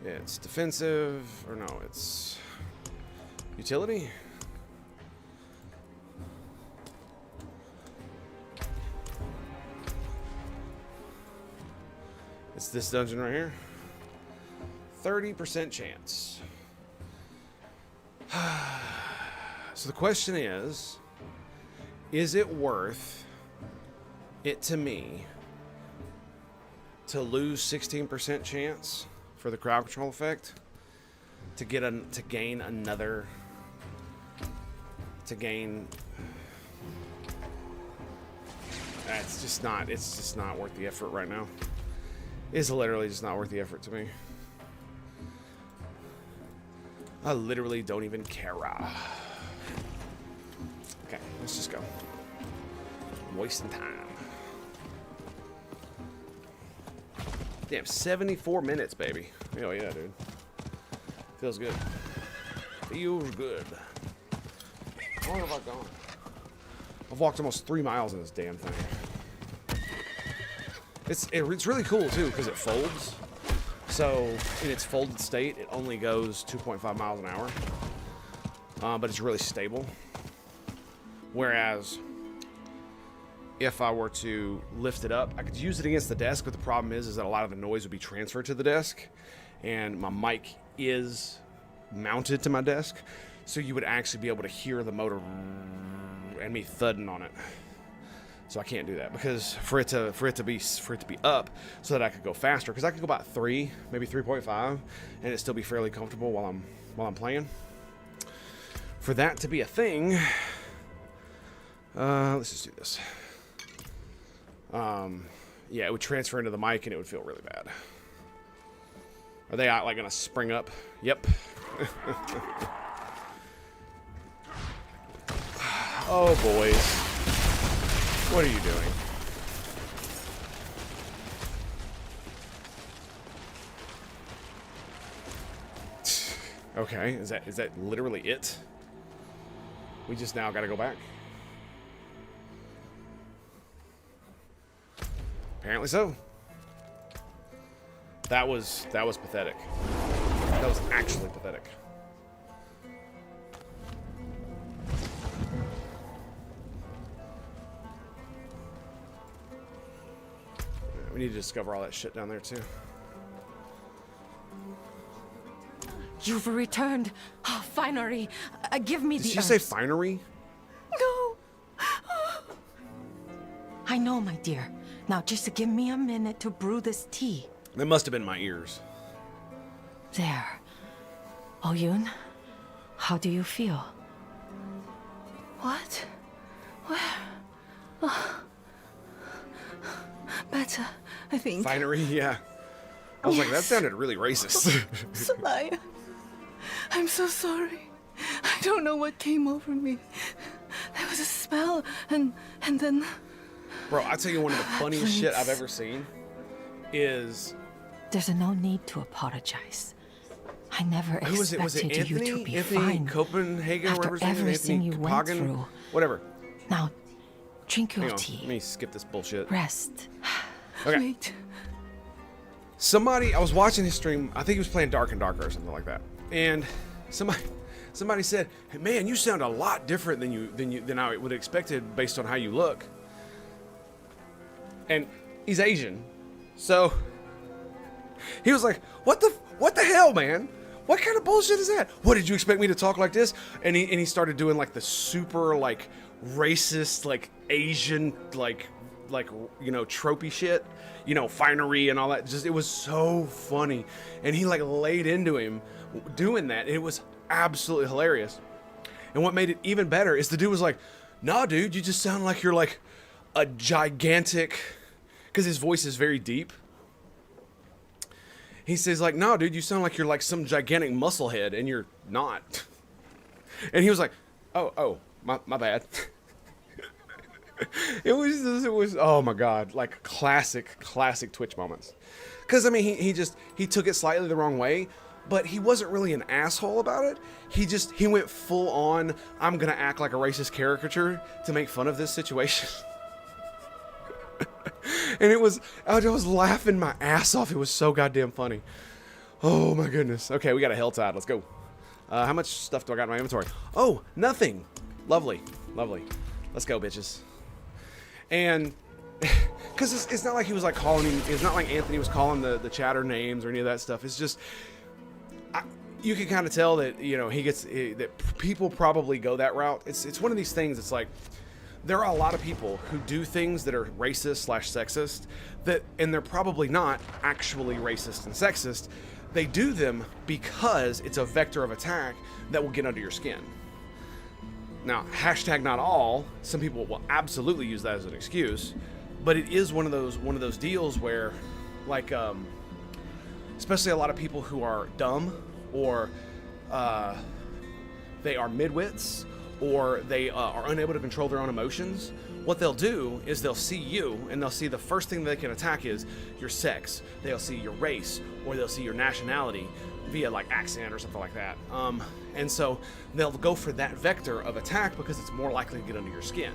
It's defensive, or no, it's utility. It's this dungeon right here. 30% chance. So the question is it worth it to me to lose 16% chance for the crowd control effect to gain another it's just not worth the effort right now. It's literally just not worth the effort to me. I literally don't even care. Okay, let's just go. I'm wasting time. Damn, 74 minutes, baby. Oh yeah, dude. Feels good. Feels good. How long have I gone? I've walked almost 3 miles in this damn thing. It's really cool too because it folds. So in its folded state, it only goes 2.5 miles an hour, but it's really stable. Whereas if I were to lift it up, I could use it against the desk, but the problem is that a lot of the noise would be transferred to the desk, and my mic is mounted to my desk, so you would actually be able to hear the motor and me thudding on it. So I can't do that because for it to be up so that I could go faster, because I could go about 3, maybe 3.5, and it still be fairly comfortable while I'm playing. For that to be a thing, let's just do this. Yeah, it would transfer into the mic and it would feel really bad. Are they like gonna spring up? Yep. Oh boys. What are you doing? Okay, is that literally it? We just now gotta go back? Apparently so. That was pathetic. That was actually pathetic. We need to discover all that shit down there too. You've returned. Oh, finery. Give me the Did she say herbs. finery? No. I know, my dear. Now, just give me a minute to brew this tea. That must have been my ears. There. Oyun, how do you feel? What? Where? Oh. Better, I think. Finery, yeah. I was like, that sounded really racist. Salaya, I'm so sorry. I don't know what came over me. There was a spell, and then... Bro, I tell you, one of the funniest shit I've ever seen is... There's no need to apologize. I never Who was it? Was it expected Anthony? you to be Anthony fine. Copenhagen, or After whatever his name is? everything Anthony you went Copenhagen? through. Whatever. Now, drink your Hang on, tea. let me skip this bullshit. Rest. Okay. Wait. Somebody, I was watching his stream. I think he was playing Dark and Darker or something like that. And somebody said, "Hey, man, you sound a lot different than I would have expected based on how you look." And he's Asian, so he was like, "What the hell, man? What kind of bullshit is that? What, did you expect me to talk like this?" And he started doing like the super like racist like Asian like you know, tropey shit, you know, finery and all that. Just, it was so funny, and he like laid into him doing that. It was absolutely hilarious. And what made it even better is the dude was like, "Nah, dude, you just sound like you're like a gigantic," because his voice is very deep. He says like, "No, dude, you sound like you're like some gigantic musclehead, and you're not." And he was like, "Oh, my bad." It was oh my god, like classic Twitch moments. Because I mean, he took it slightly the wrong way, but he wasn't really an asshole about it. He went full on, I'm gonna act like a racist caricature to make fun of this situation. And I was laughing my ass off. It was so goddamn funny. Oh my goodness. Okay, we got a Helltide. Let's go. How much stuff do I got in my inventory? Oh, nothing. Lovely. Let's go, bitches. And because it's not like he was like calling him. It's not like Anthony was calling the chatter names or any of that stuff. It's just you can kind of tell that, you know, that people probably go that route. It's one of these things. It's like, there are a lot of people who do things that are racist / sexist, and they're probably not actually racist and sexist. They do them because it's a vector of attack that will get under your skin. Now, hashtag not all. Some people will absolutely use that as an excuse, but it is one of those deals where, like, especially a lot of people who are dumb, or they are midwits, or they are unable to control their own emotions. What they'll do is they'll see you, and they'll see the first thing they can attack is your sex. They'll see your race, or they'll see your nationality, via like accent or something like that. And so they'll go for that vector of attack because it's more likely to get under your skin.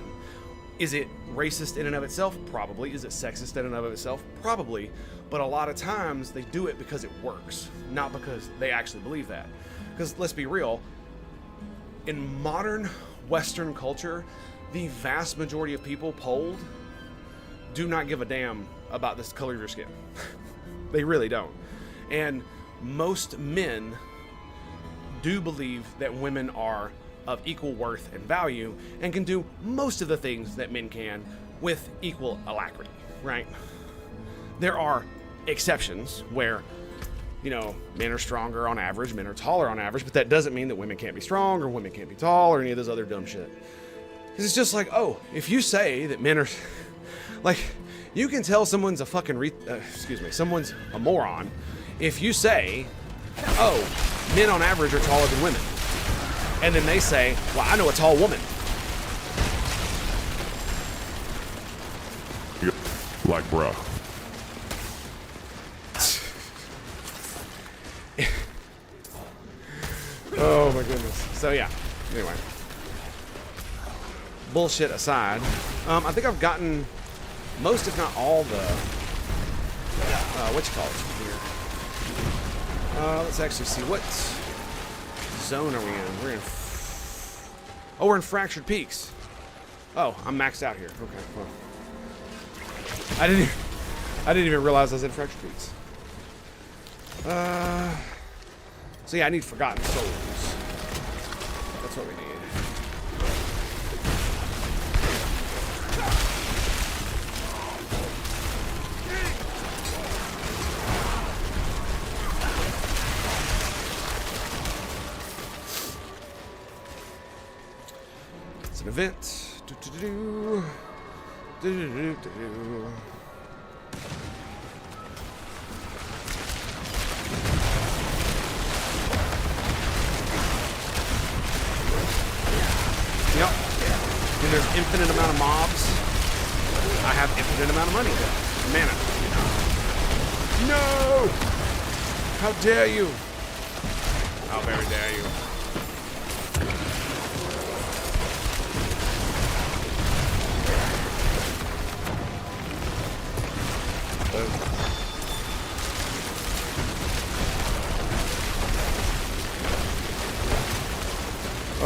Is it racist in and of itself? Probably. Is it sexist in and of itself? Probably. But a lot of times they do it because it works, not because they actually believe that. Because let's be real, in modern Western culture, the vast majority of people polled do not give a damn about the color of your skin. They really don't. And most men do believe that women are of equal worth and value and can do most of the things that men can with equal alacrity, right? There are exceptions where, you know, men are stronger on average, men are taller on average, but that doesn't mean that women can't be strong or women can't be tall or any of this other dumb shit. Because it's just like, oh, if you say that men are, like, you can tell someone's a fucking, someone's a moron if you say, oh, men on average are taller than women. And then they say, well, I know a tall woman. Like, bruh. Oh my goodness. So yeah, anyway. Bullshit aside, I think I've gotten most, if not all, the, what you call it here. Let's actually see, what zone are we in? We're in, oh, we're in Fractured Peaks. Oh, I'm maxed out here. Okay, well. I didn't even realize I was in Fractured Peaks. So yeah, I need Forgotten Souls. That's what we need. It's an event. Yep. And there's infinite amount of mobs. I have infinite amount of money. Mana. No! How dare you? How very dare you?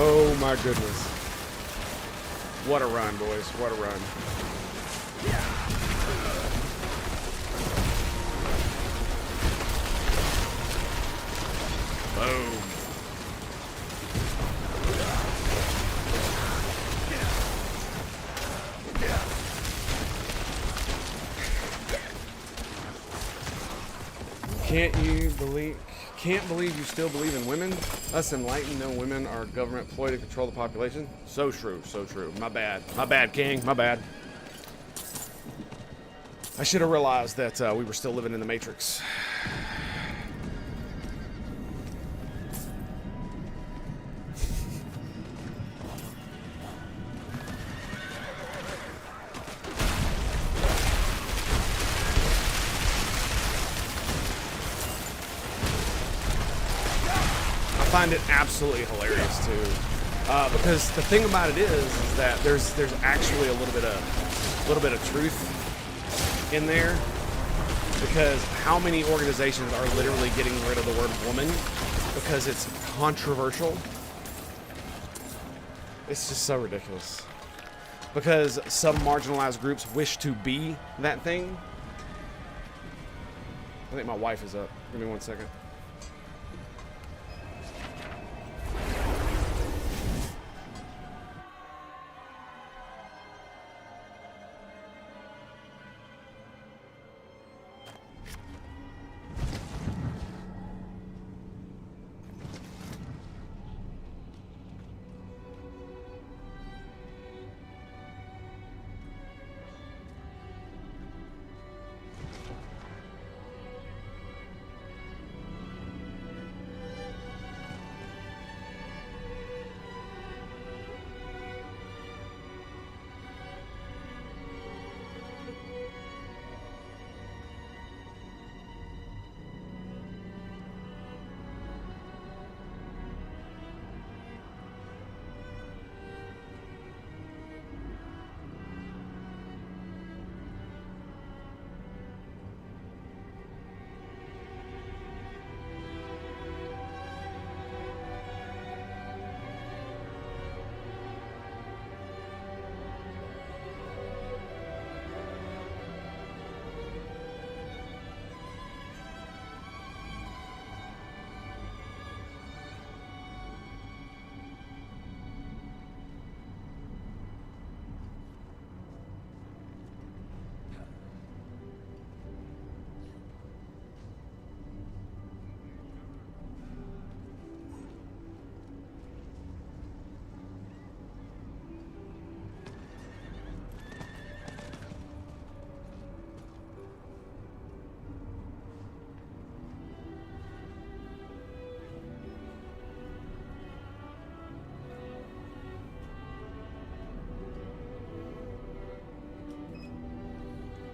Oh my goodness. What a run, boys. What a run. Boom. Can't believe you still believe in women? Us enlightened know women are government ploy to control the population? So true, so true. My bad. My bad, King. My bad. I should have realized that we were still living in the Matrix. I find it absolutely hilarious too, because the thing about it is that there's actually a little bit of truth in there, because how many organizations are literally getting rid of the word woman because it's controversial? It's just so ridiculous, because some marginalized groups wish to be that thing. I think my wife is up. Give me 1 second.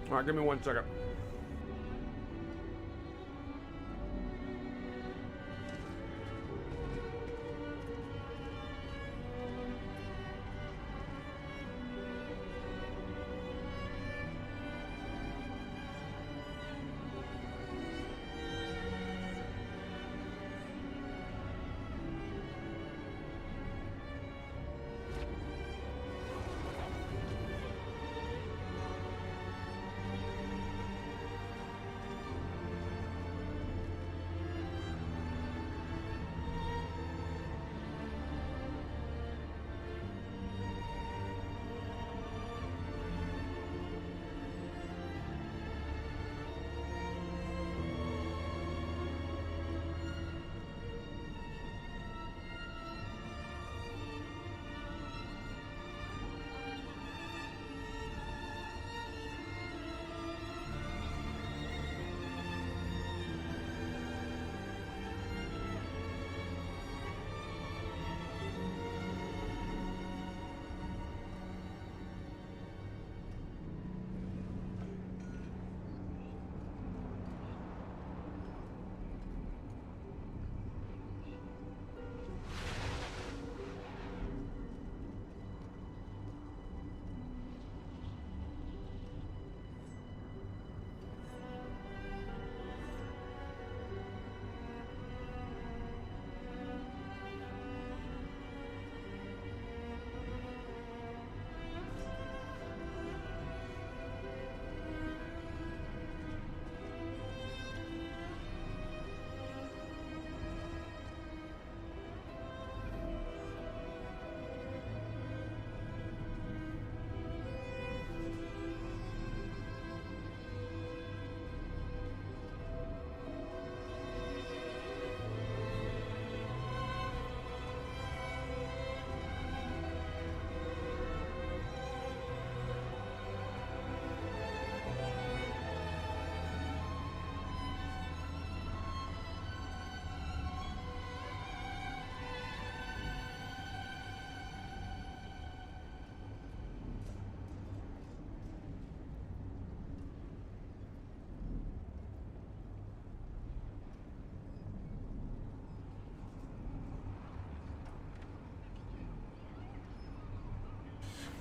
All right, give me 1 second.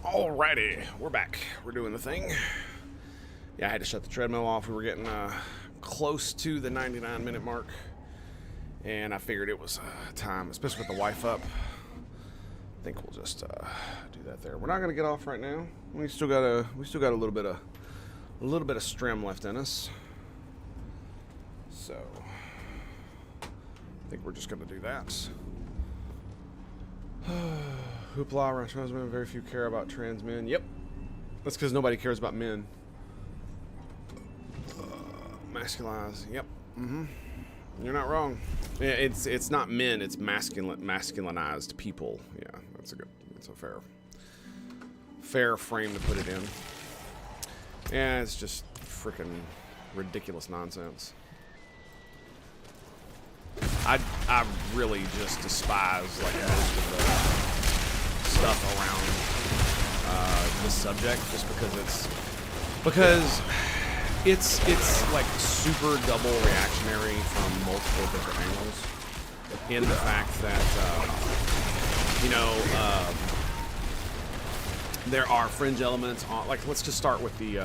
Alrighty, we're back. We're doing the thing. Yeah, I had to shut the treadmill off. We were getting close to the 99-minute mark, and I figured it was time, especially with the wife up. I think we'll just do that there. We're not gonna get off right now. We still got a little bit of strim left in us, so I think we're just gonna do that. Hoopla around trans men. Very few care about trans men. Yep. That's because nobody cares about men. Masculized. Yep. You're not wrong. Yeah, it's not men. It's masculinized people. Yeah, that's a fair frame to put it in. Yeah, it's just freaking ridiculous nonsense. I really just despise like most of the stuff around this subject, just because it's like super double reactionary from multiple different angles. In the fact that there are fringe elements on, like, let's just start with the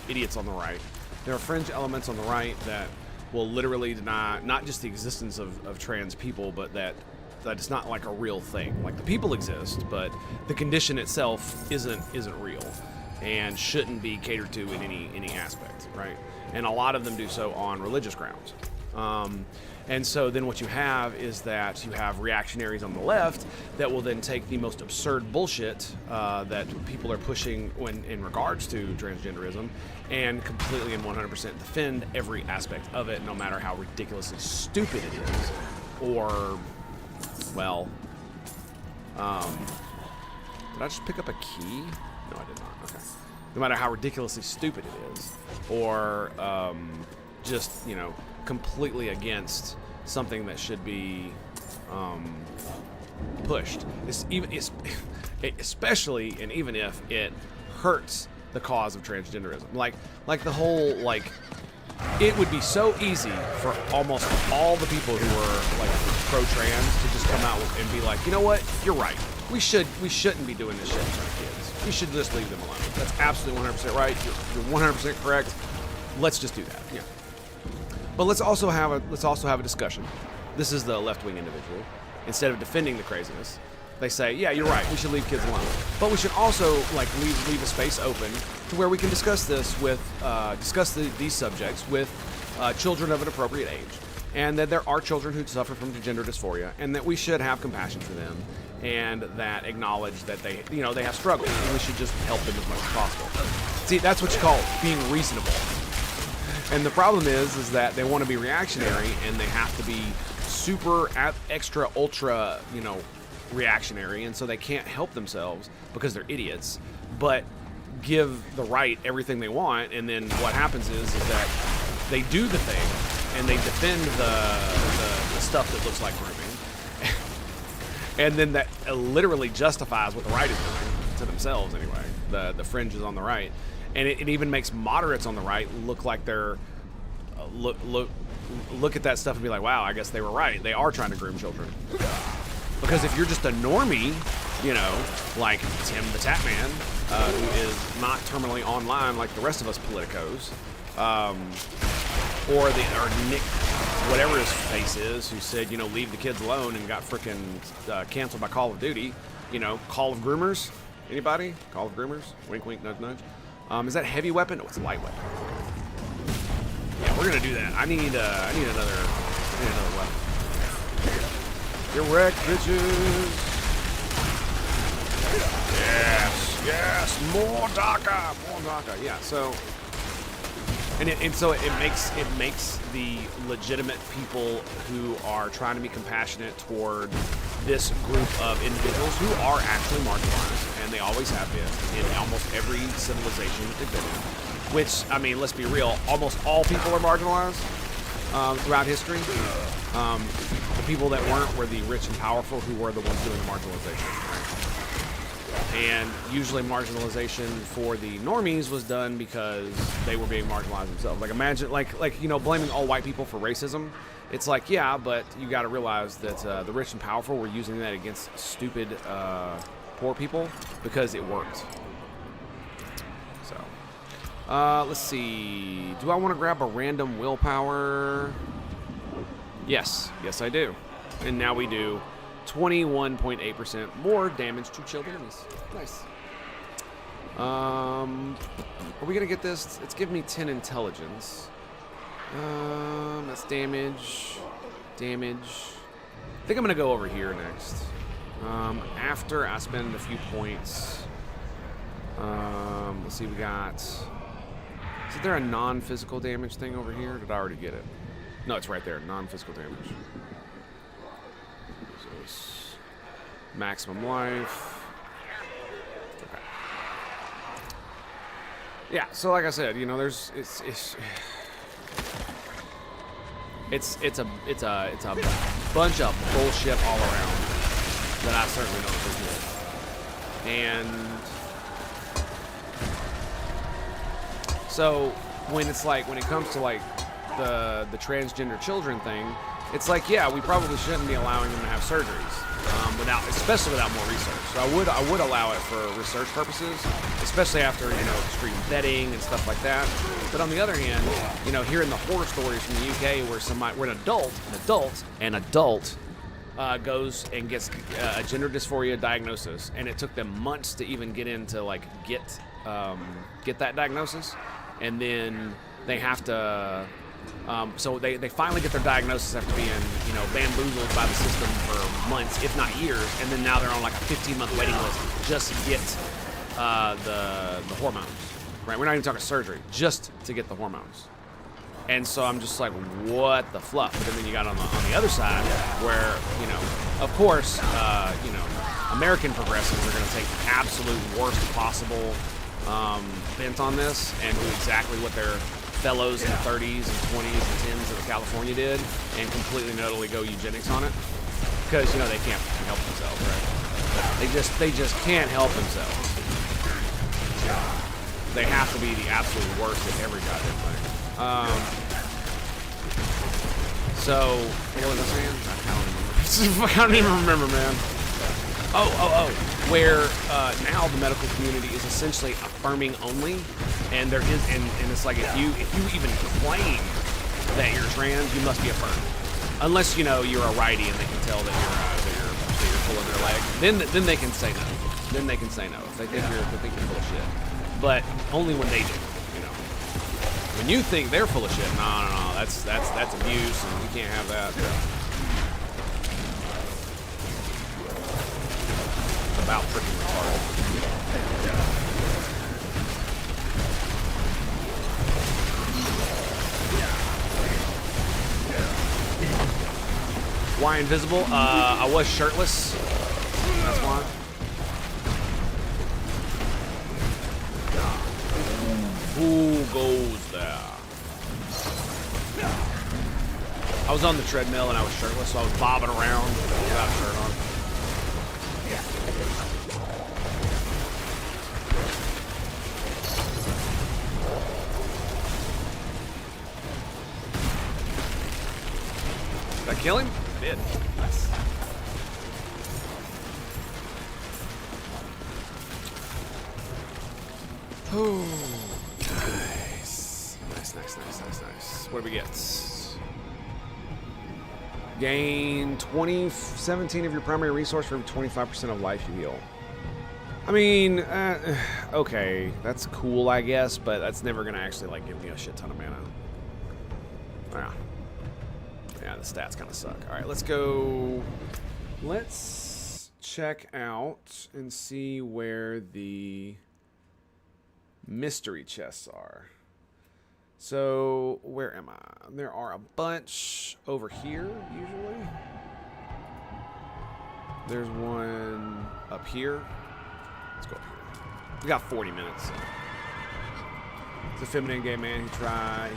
idiots on the right. There are fringe elements on the right that will literally deny not just the existence of trans people, but that it's not like a real thing. Like, the people exist, but the condition itself isn't real and shouldn't be catered to in any aspect, right? And a lot of them do so on religious grounds. And so then what you have is that you have reactionaries on the left that will then take the most absurd bullshit that people are pushing when in regards to transgenderism and completely and 100% defend every aspect of it, no matter how ridiculously stupid it is. Or, well, did I just pick up a key? No, I did not. Okay. No matter how ridiculously stupid it is, or just, completely against something that should be pushed. Especially, and even if it hurts the cause of transgenderism. Like the whole, like, it would be so easy for almost all the people who are like pro-trans to just come out and be like, you know what, you're right. We shouldn't be doing this shit to our kids. We should just leave them alone. That's absolutely 100% right. You're 100% correct. Let's just do that. Yeah. But let's also have a discussion. This is the left-wing individual. Instead of defending the craziness, they say, yeah, you're right, we should leave kids alone. But we should also like leave a space open to where we can discuss this with these subjects with children of an appropriate age, and that there are children who suffer from gender dysphoria, and that we should have compassion for them, and that acknowledge that they have struggles, and we should just help them as much as possible. See, that's what you call being reasonable. And the problem is that they want to be reactionary, and they have to be super extra ultra, reactionary, and so they can't help themselves because they're idiots, but give the right everything they want, and then what happens is that they do the thing and they defend the stuff that looks like grooming, and then that literally justifies what the right is doing to themselves anyway. The fringes on the right, and it even makes moderates on the right look like they're look at that stuff and be like, wow, I guess they were right. They are trying to groom children. Because if you're just a normie, like Tim the Tap Man, who is not terminally online like the rest of us politicos, or Nick, whatever his face is, who said, leave the kids alone and got freaking canceled by Call of Duty, Call of Groomers? Anybody? Call of Groomers? Wink, wink, nudge, nudge. Is that heavy weapon? No, it's a light weapon. Yeah, we're gonna do that. I need another weapon. Get wrecked, bitches. Yes, more DACA. Yeah, so, so it makes the legitimate people who are trying to be compassionate toward this group of individuals who are actually marginalized, and they always have been in almost every civilization that they've been in. Which, I mean, let's be real, almost all people are marginalized throughout history. The people that weren't were the rich and powerful, who were the ones doing the marginalization. Right? And usually marginalization for the normies was done because they were being marginalized themselves. Like imagine, blaming all white people for racism. It's like, yeah, but you got to realize that the rich and powerful were using that against stupid poor people because it worked. So, let's see. Do I want to grab a random willpower? Yes, I do. And now we do 21.8% more damage to children. Nice. Are we gonna get this? It's giving me 10 intelligence. That's damage. I think I'm gonna go over here next. After I spend a few points. Let's see, we got... Is there a non-physical damage thing over here? Did I already get it? No, it's right there. Non-physical damage. So it's maximum life. Okay. Yeah. So like I said, there's it's a bunch of bullshit all around that I certainly don't agree with. And so when it comes to the transgender children thing, it's like, yeah, we probably shouldn't be allowing them to have surgeries, especially without more research. So I would allow it for research purposes, especially after extreme vetting and stuff like that. But on the other hand, hearing the horror stories from the UK where an adult goes and gets a gender dysphoria diagnosis, and it took them months to even get into get that diagnosis, and then they have to. So they finally get their diagnosis after being, bamboozled by the system for months, if not years, and then now they're on like a 15-month waiting list just to get the hormones. Right? We're not even talking surgery, just to get the hormones. And so I'm just like, what the fluff? But then you got on the other side where, of course, American progressives are going to take the absolute worst possible bent on this and do exactly what their fellows in the 30s and 20s and 10s of California did, and completely and utterly go eugenics on it, because they can't help themselves, right? They just can't help themselves. they have to be the absolute worst at every goddamn thing. So, what was I saying? I don't even remember, man. Oh. Where now the medical community is essentially affirming only, and there is, and it's like if you even claim that you're trans, you must be affirmed. Unless you're a righty and they can tell that you're pulling their leg, then they can say no. Then they can say no if they think you're full of shit. But only when they do, When you think they're full of shit, no, that's abuse, and you can't have that. About freaking retarded. Why invisible? I was shirtless. That's why. Who goes there? I was on the treadmill and I was shirtless, so I was bobbing around without a shirt on. Did I kill him? I did. Nice. Oh, nice. Nice. What do we get? Gain 17 of your primary resource for 25% of life you heal. I mean, okay, that's cool, I guess, but that's never gonna actually like give me a shit ton of mana. Yeah, the stats kind of suck. All right, let's go. Let's check out and see where the mystery chests are. So, where am I? There are a bunch over here, usually. There's one up here. Let's go up here. We got 40 minutes. It's a feminine gay man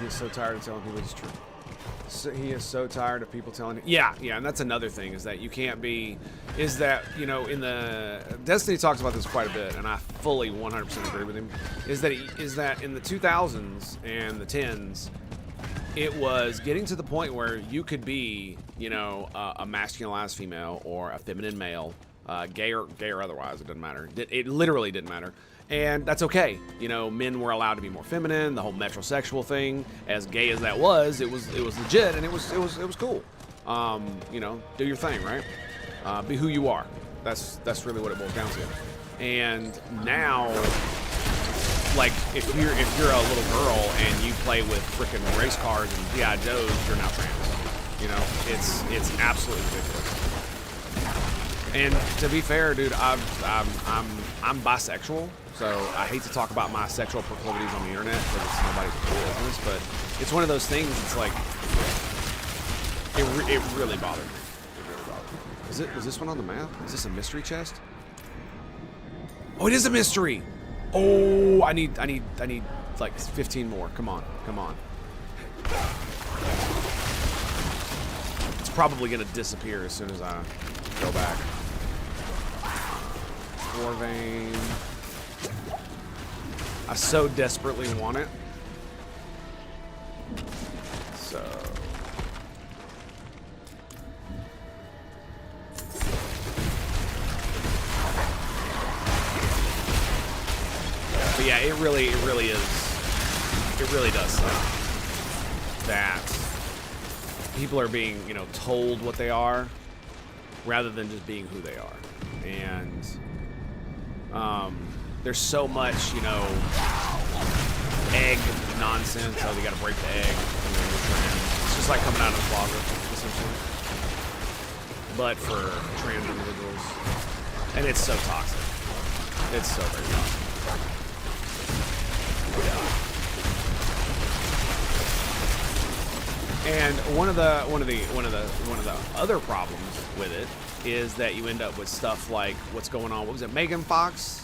he's so tired of telling people it's true. So he is so tired of people telling him. Yeah, and that's another thing is that you can't be. Is that in the Destiny talks about this quite a bit, and I fully 100% agree with him. Is that in the 2000s and the 10s, it was getting to the point where you could be a masculinized female or a feminine male, gay or otherwise. It doesn't matter. It literally didn't matter. And that's okay. Men were allowed to be more feminine. The whole metrosexual thing, as gay as that was, it was legit, and it was cool. Do your thing, right? Be who you are. That's really what it boils down to. And now, like, if you're a little girl and you play with frickin' race cars and G.I. Joes, you're now trans. It's absolutely ridiculous. And to be fair, dude, I'm bisexual. So I hate to talk about my sexual proclivities on the internet because it's nobody's business, but it's one of those things. It's like it really bothered me. It really bothered me. Was this one on the map? Is this a mystery chest? Oh, it is a mystery. Oh, I need like 15 more. Come on. It's probably gonna disappear as soon as I go back. War vein. I so desperately want it. So. But yeah, it really does suck that people are being, told what they are rather than just being who they are. And there's so much, egg nonsense. Oh, they gotta break the egg. It's just like coming out of the closet, essentially. But for trans individuals. And it's so toxic. It's so very toxic. And one of the other problems with it is that you end up with stuff like what's going on. What was it? Megan Fox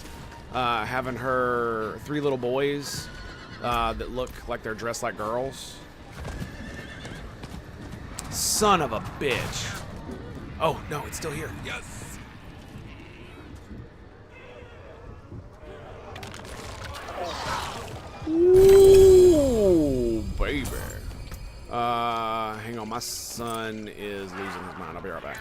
having her 3 little boys that look like they're dressed like girls. Son of a bitch. Oh, no, it's still here. Yes. Ooh, baby. Hang on. My son is losing his mind. I'll be right back.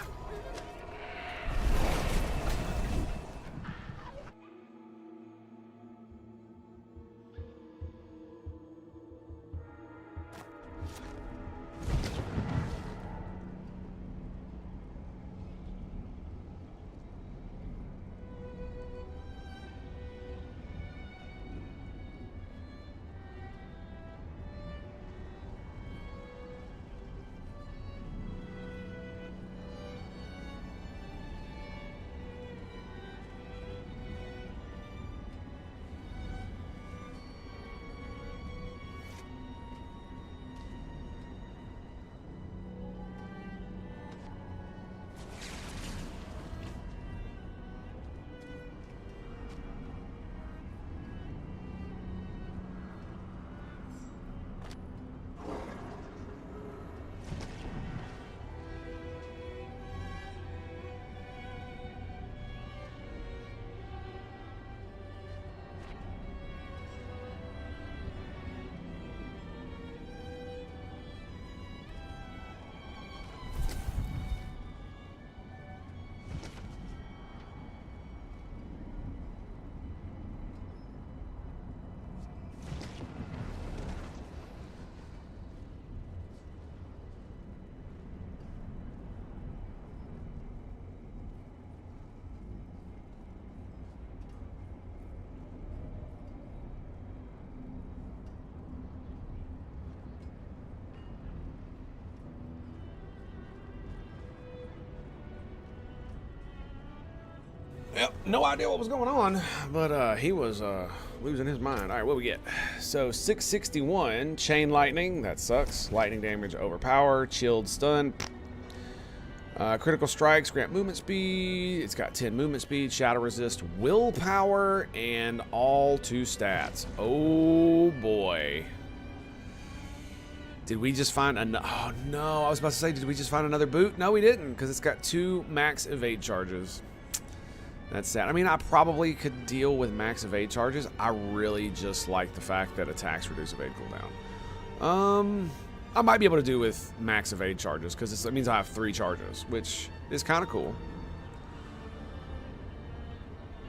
Yep, no idea what was going on, but he was losing his mind. All right, what we get? So 661, chain lightning, that sucks. Lightning damage, overpower, chilled, stun. Critical strikes, grant movement speed. It's got 10 movement speed, shadow resist, willpower, and all 2 stats. Oh boy. Did we just find another? Oh no, I was about to say, did we just find another boot? No, we didn't, because it's got 2 max evade charges. That's sad. I mean, I probably could deal with max evade charges. I really just like the fact that attacks reduce evade cooldown. I might be able to do with max evade charges because it means I have 3 charges, which is kind of cool.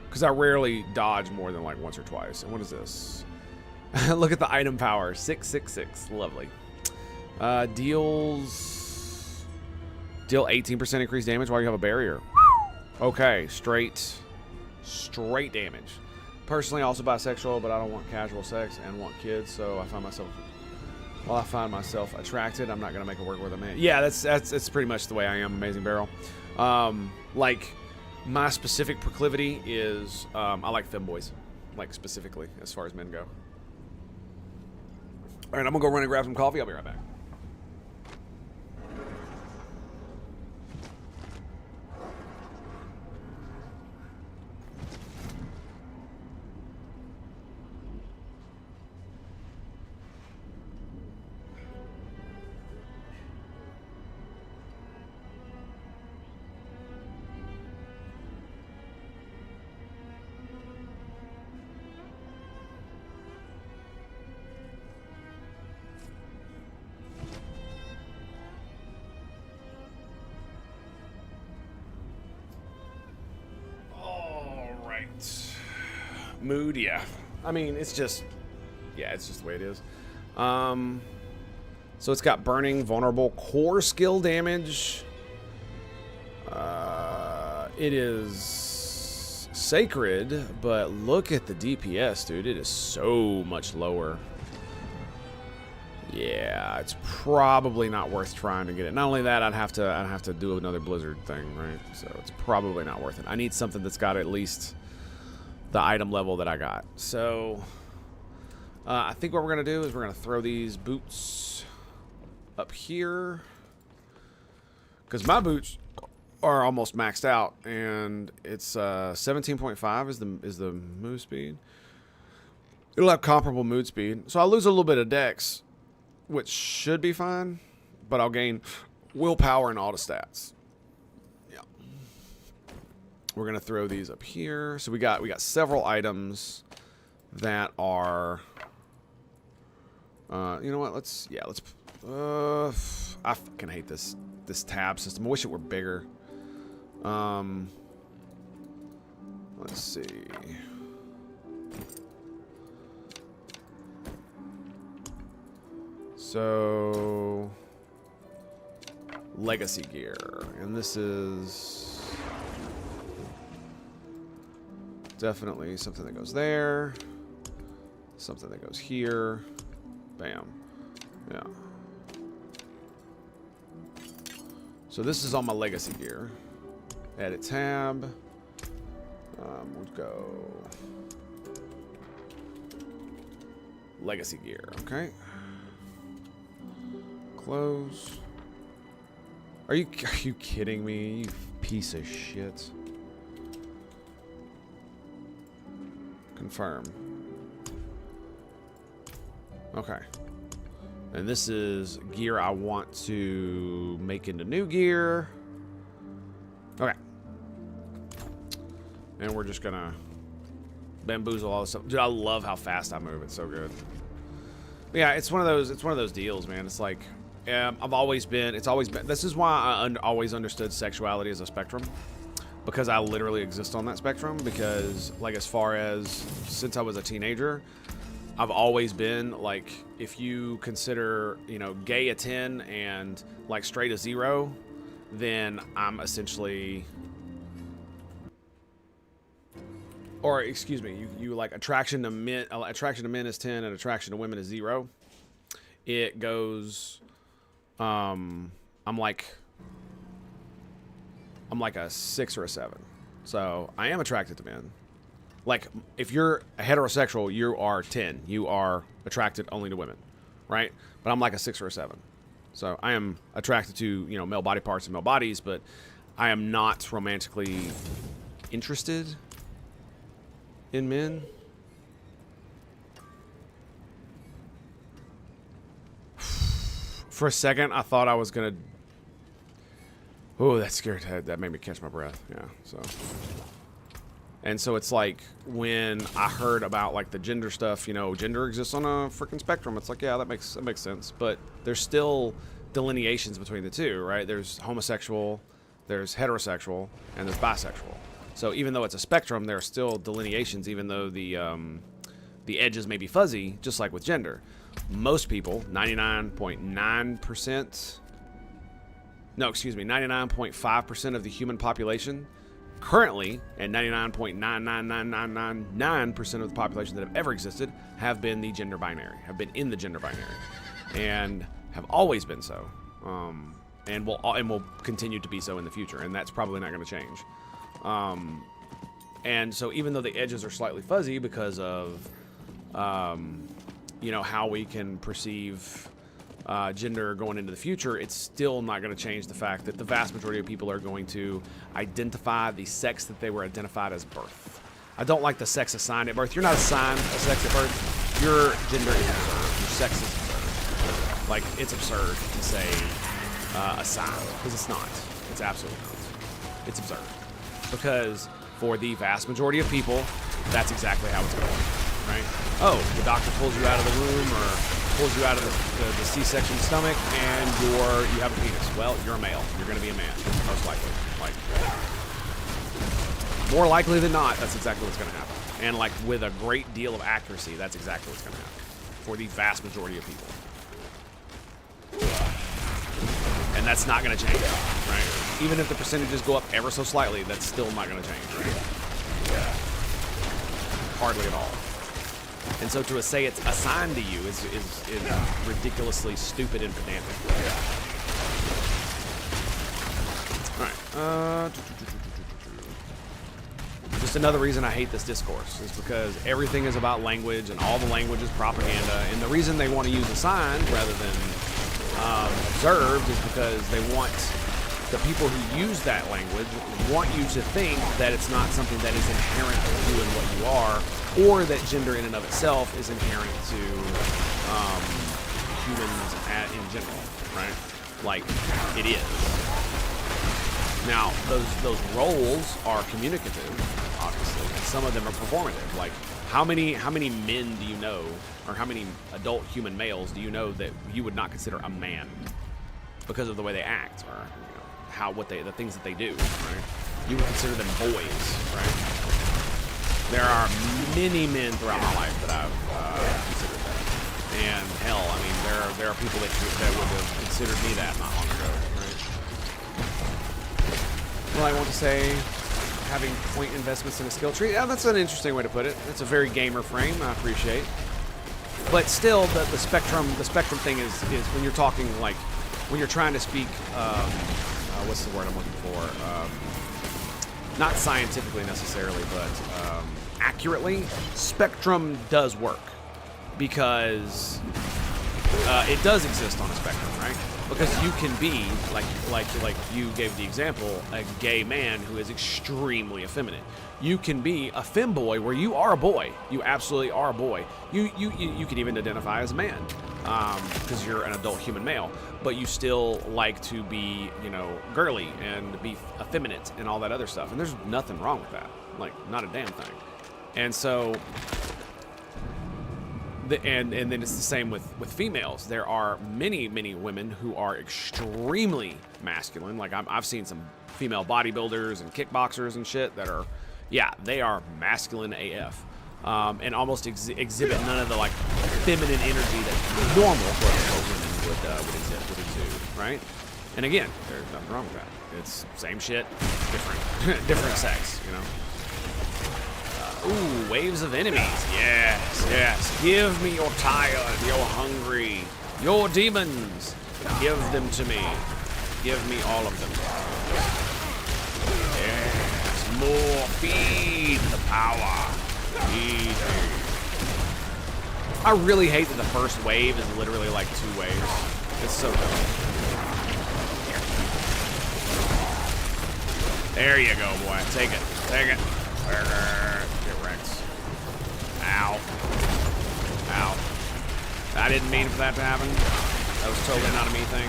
Because I rarely dodge more than like once or twice. And what is this? Look at the item power, 666. Lovely. Deal 18% increased damage while you have a barrier. Okay, straight damage. Personally, also bisexual, but I don't want casual sex and want kids, so I find myself attracted. I'm not gonna make it work with a man. Yeah, that's pretty much the way I am. Amazing Barrel. Like my specific proclivity is I like femboys, like specifically as far as men go. All right, I'm gonna go run and grab some coffee. I'll be right back. Mood, yeah. I mean, it's just the way it is. So it's got burning, vulnerable, core skill damage. It is sacred, but look at the DPS, dude. It is so much lower. Yeah, it's probably not worth trying to get it. Not only that, I'd have to do another Blizzard thing, right? So it's probably not worth it. I need something that's got at least the item level that I got. So I think what we're gonna do is we're gonna throw these boots up here because my boots are almost maxed out, and it's 17.5 is the move speed. It'll have comparable mood speed, so I'll lose a little bit of dex, which should be fine, but I'll gain willpower and auto stats. We're gonna throw these up here. So we got several items that are You know what? Let's I fucking hate this tab system. I wish it were bigger. Let's see. So legacy gear, and this is definitely something that goes there, something that goes here. Bam. Yeah. So this is all my legacy gear. Edit tab. We'll go legacy gear. Okay. Close. Are you kidding me? You piece of shit. Confirm. Okay. And this is gear I want to make into new gear. Okay. And we're just gonna bamboozle all this stuff. Dude, I love how fast I move. It's so good. But yeah, it's one of those deals, man. It's like I've always been. It's always been. This is why I always understood sexuality as a spectrum, because I literally exist on that spectrum. Because like as far as since I was a teenager, I've always been like, if you consider, you know, gay a 10 and like straight a 0, then I'm essentially, or excuse me, you like attraction to men is 10 and attraction to women is 0. It goes, I'm like a 6 or a 7. So I am attracted to men. Like, if you're a heterosexual, you are 10. You are attracted only to women, right? But I'm like a 6 or a 7. So I am attracted to, you know, male body parts and male bodies, but I am not romantically interested in men. For a second, I thought I was going to... Oh, that scared. That made me catch my breath. Yeah, so... And so it's like when I heard about like the gender stuff, you know, gender exists on a freaking spectrum. It's like, yeah, that makes sense. But there's still delineations between the two, right? There's homosexual, there's heterosexual, and there's bisexual. So even though it's a spectrum, there are still delineations, even though the edges may be fuzzy, just like with gender. Most people, 99.9%, no, excuse me, 99.5% of the human population currently, and 99.99999% of the population that have ever existed have been the gender binary, have been in the gender binary, and have always been so, and will continue to be so in the future, and that's probably not going to change. And so even though the edges are slightly fuzzy because of, you know, how we can perceive gender going into the future, it's still not going to change the fact that the vast majority of people are going to identify the sex that they were identified as birth. I don't like the sex assigned at birth. You're not assigned a sex at birth. Your gender is absurd. Your sex is absurd. Like, it's absurd to say assigned, because it's not. It's absolutely not. It's absurd. Because for the vast majority of people, that's exactly how it's going, right? Oh, the doctor pulls you out of the womb or pulls you out of the C-section stomach, and you have a penis. Well, you're a male. You're going to be a man, most likely. Like, more likely than not, that's exactly what's going to happen. And like with a great deal of accuracy, that's exactly what's going to happen for the vast majority of people. And that's not going to change, right? Even if the percentages go up ever so slightly, that's still not going to change, right? Hardly at all. And so to say it's assigned to you is ridiculously stupid and pedantic. All right. Just another reason I hate this discourse is because everything is about language and all the language is propaganda. And the reason they want to use assigned rather than observed is because they want the people who use that language want you to think that it's not something that is inherent to you and what you are, or that gender in and of itself is inherent to humans in general, right? Like, it is. Now, those roles are communicative, obviously, and some of them are performative, like how many men do you know, or how many adult human males do you know that you would not consider a man because of the way they act, or the things that they do, right? You would consider them boys, right? There are many men throughout my life that I've considered that, and hell, I mean, there are people that would have considered me that not long ago, right? Well, I want to say, having point investments in a skill tree. Yeah, that's an interesting way to put it. That's a very gamer frame. I appreciate. But still, the spectrum thing is when you're talking, like, when you're trying to speak. What's the word I'm looking for? Not scientifically necessarily, but accurately. Spectrum does work because it does exist on a spectrum, right? Because you can be, like you gave the example, a gay man who is extremely effeminate. You can be a femboy where you are a boy. You absolutely are a boy. You can even identify as a man because you're an adult human male, but you still like to be, girly and be effeminate and all that other stuff. And there's nothing wrong with that. Like, not a damn thing. And so... And then it's the same with females. There are many women who are extremely masculine. Like I've seen some female bodybuilders and kickboxers and shit that are, they are masculine AF, and almost exhibit none of the like feminine energy that normal quote-unquote women would exude, right? And again, there's nothing wrong with that. It's same shit, different sex, Ooh, waves of enemies. Yes. Give me your tired, your hungry, your demons. Give them to me. Give me all of them. Yes, more. Feed the power. Feed. I really hate that the first wave is literally like 2 waves. It's so dumb. There you go, boy. Take it. Get wrecked. Ow. I didn't mean for that to happen. That was totally not a me thing.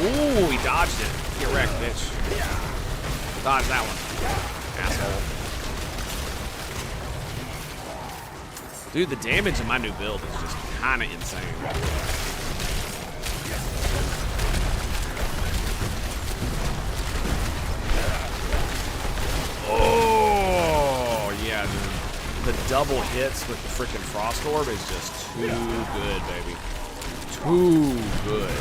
Ooh, he dodged it. Get wrecked, bitch. Dodge that one. Asshole. Dude, the damage in my new build is just kind of insane. Oh, yeah, dude. The double hits with the freaking Frost Orb is just too good, baby. Too good.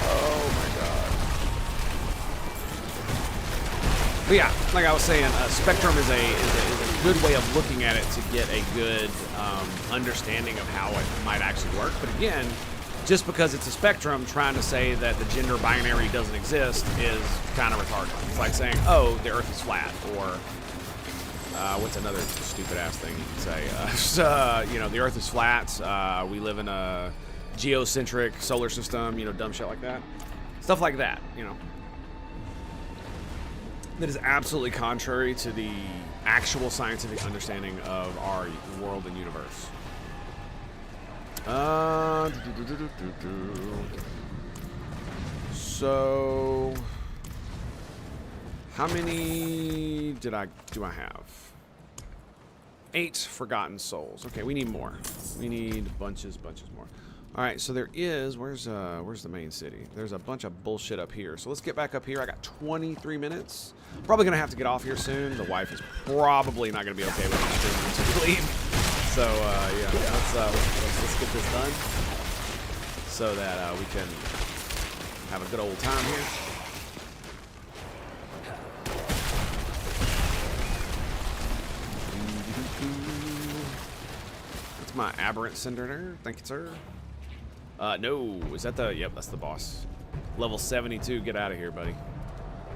Oh my god. But yeah, like I was saying, Spectrum is a good way of looking at it to get a good understanding of how it might actually work. But again, just because it's a spectrum, trying to say that the gender binary doesn't exist is kind of retarded. It's like saying, oh, the Earth is flat, or what's another stupid ass thing you can say? The Earth is flat. We live in a geocentric solar system. Dumb shit like that. Stuff like that. That is absolutely contrary to the actual scientific understanding of our world and universe. So how many do I have? 8 forgotten souls. Okay, we need more. We need bunches more. All right, so there is, where's the main city? There's a bunch of bullshit up here. So let's get back up here. I got 23 minutes. Probably gonna have to get off here soon. The wife is probably not gonna be okay with me streaming until we leave. So yeah, let's get this done so that we can have a good old time here. That's my aberrant cinder there. Thank you, sir. No, is that the? Yep, that's the boss. Level 72. Get out of here, buddy.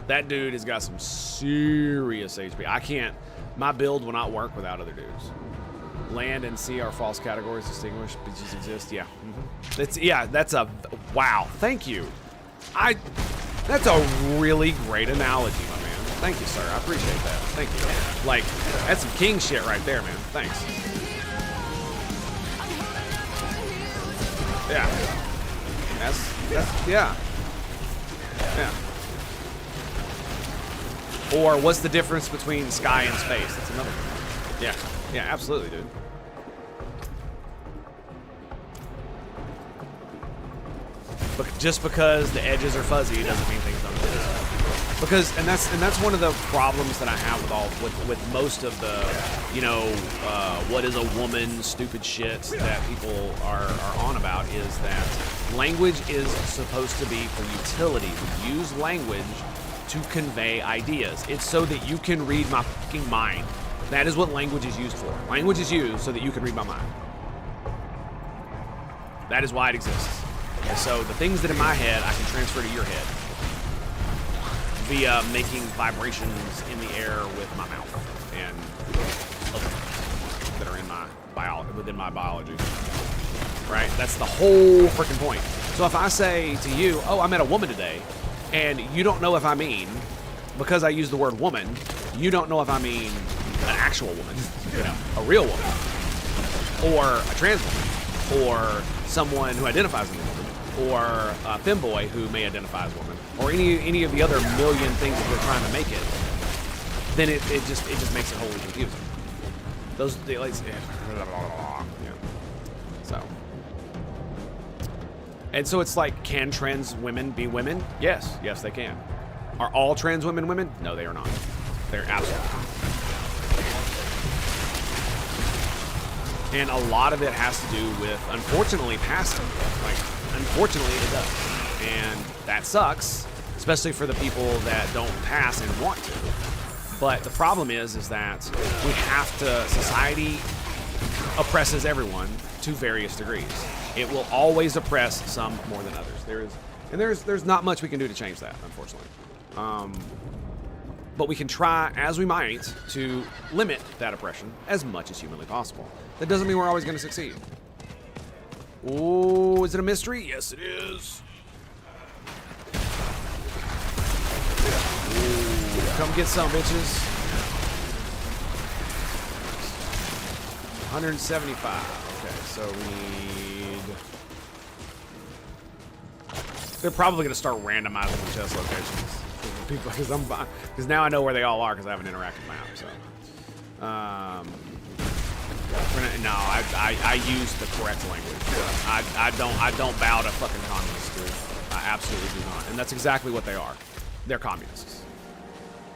That dude has got some serious HP. I can't. My build will not work without other dudes. Land and sea are false categories distinguished. Bitches exist. Yeah. That's a wow. Thank you. That's a really great analogy, my man. Thank you, sir. I appreciate that. Thank you. Like, that's some king shit right there, man. Thanks. Yeah. That's yeah. Yeah. Or what's the difference between sky and space? That's another one. Yeah. Yeah, absolutely, dude. But just because the edges are fuzzy doesn't mean things don't exist. Because and that's one of the problems that I have with most of the, you know, what is a woman stupid shit that people are on about is that language is supposed to be for utility. We use language to convey ideas. It's so that you can read my fucking mind. That is what language is used for. Language is used so that you can read my mind. That is why it exists. And so the things that in my head I can transfer to your head via making vibrations in the air with my mouth and other things that are in my within my biology. Right? That's the whole freaking point. So if I say to you, "Oh, I met a woman today," and you don't know if I mean, because I use the word woman, you don't know if I mean an actual woman, you know, a real woman, or a trans woman, or someone who identifies as a woman, or a femboy who may identify as a woman, or any of the other million things that we're trying to make it, then it just makes it wholly confusing. Those like, yeah. So. And so it's like, can trans women be women? Yes, they can. Are all trans women women? No, they are not. They're absolutely not. And a lot of it has to do with, unfortunately, passing. Like, unfortunately, it does. And that sucks, especially for the people that don't pass and want to. But the problem is that we have to, society oppresses everyone to various degrees. It will always oppress some more than others. There's not much we can do to change that, unfortunately. But we can try, as we might, to limit that oppression as much as humanly possible. That doesn't mean we're always going to succeed. Oh, is it a mystery? Yes, it is. Ooh, come get some, bitches. 175. Okay, so we need... They're probably going to start randomizing the chest locations. Because now I know where they all are because I have an interactive map. So, no, I use the correct language. I don't bow to fucking communists, dude. I absolutely do not, and that's exactly what they are. They're communists.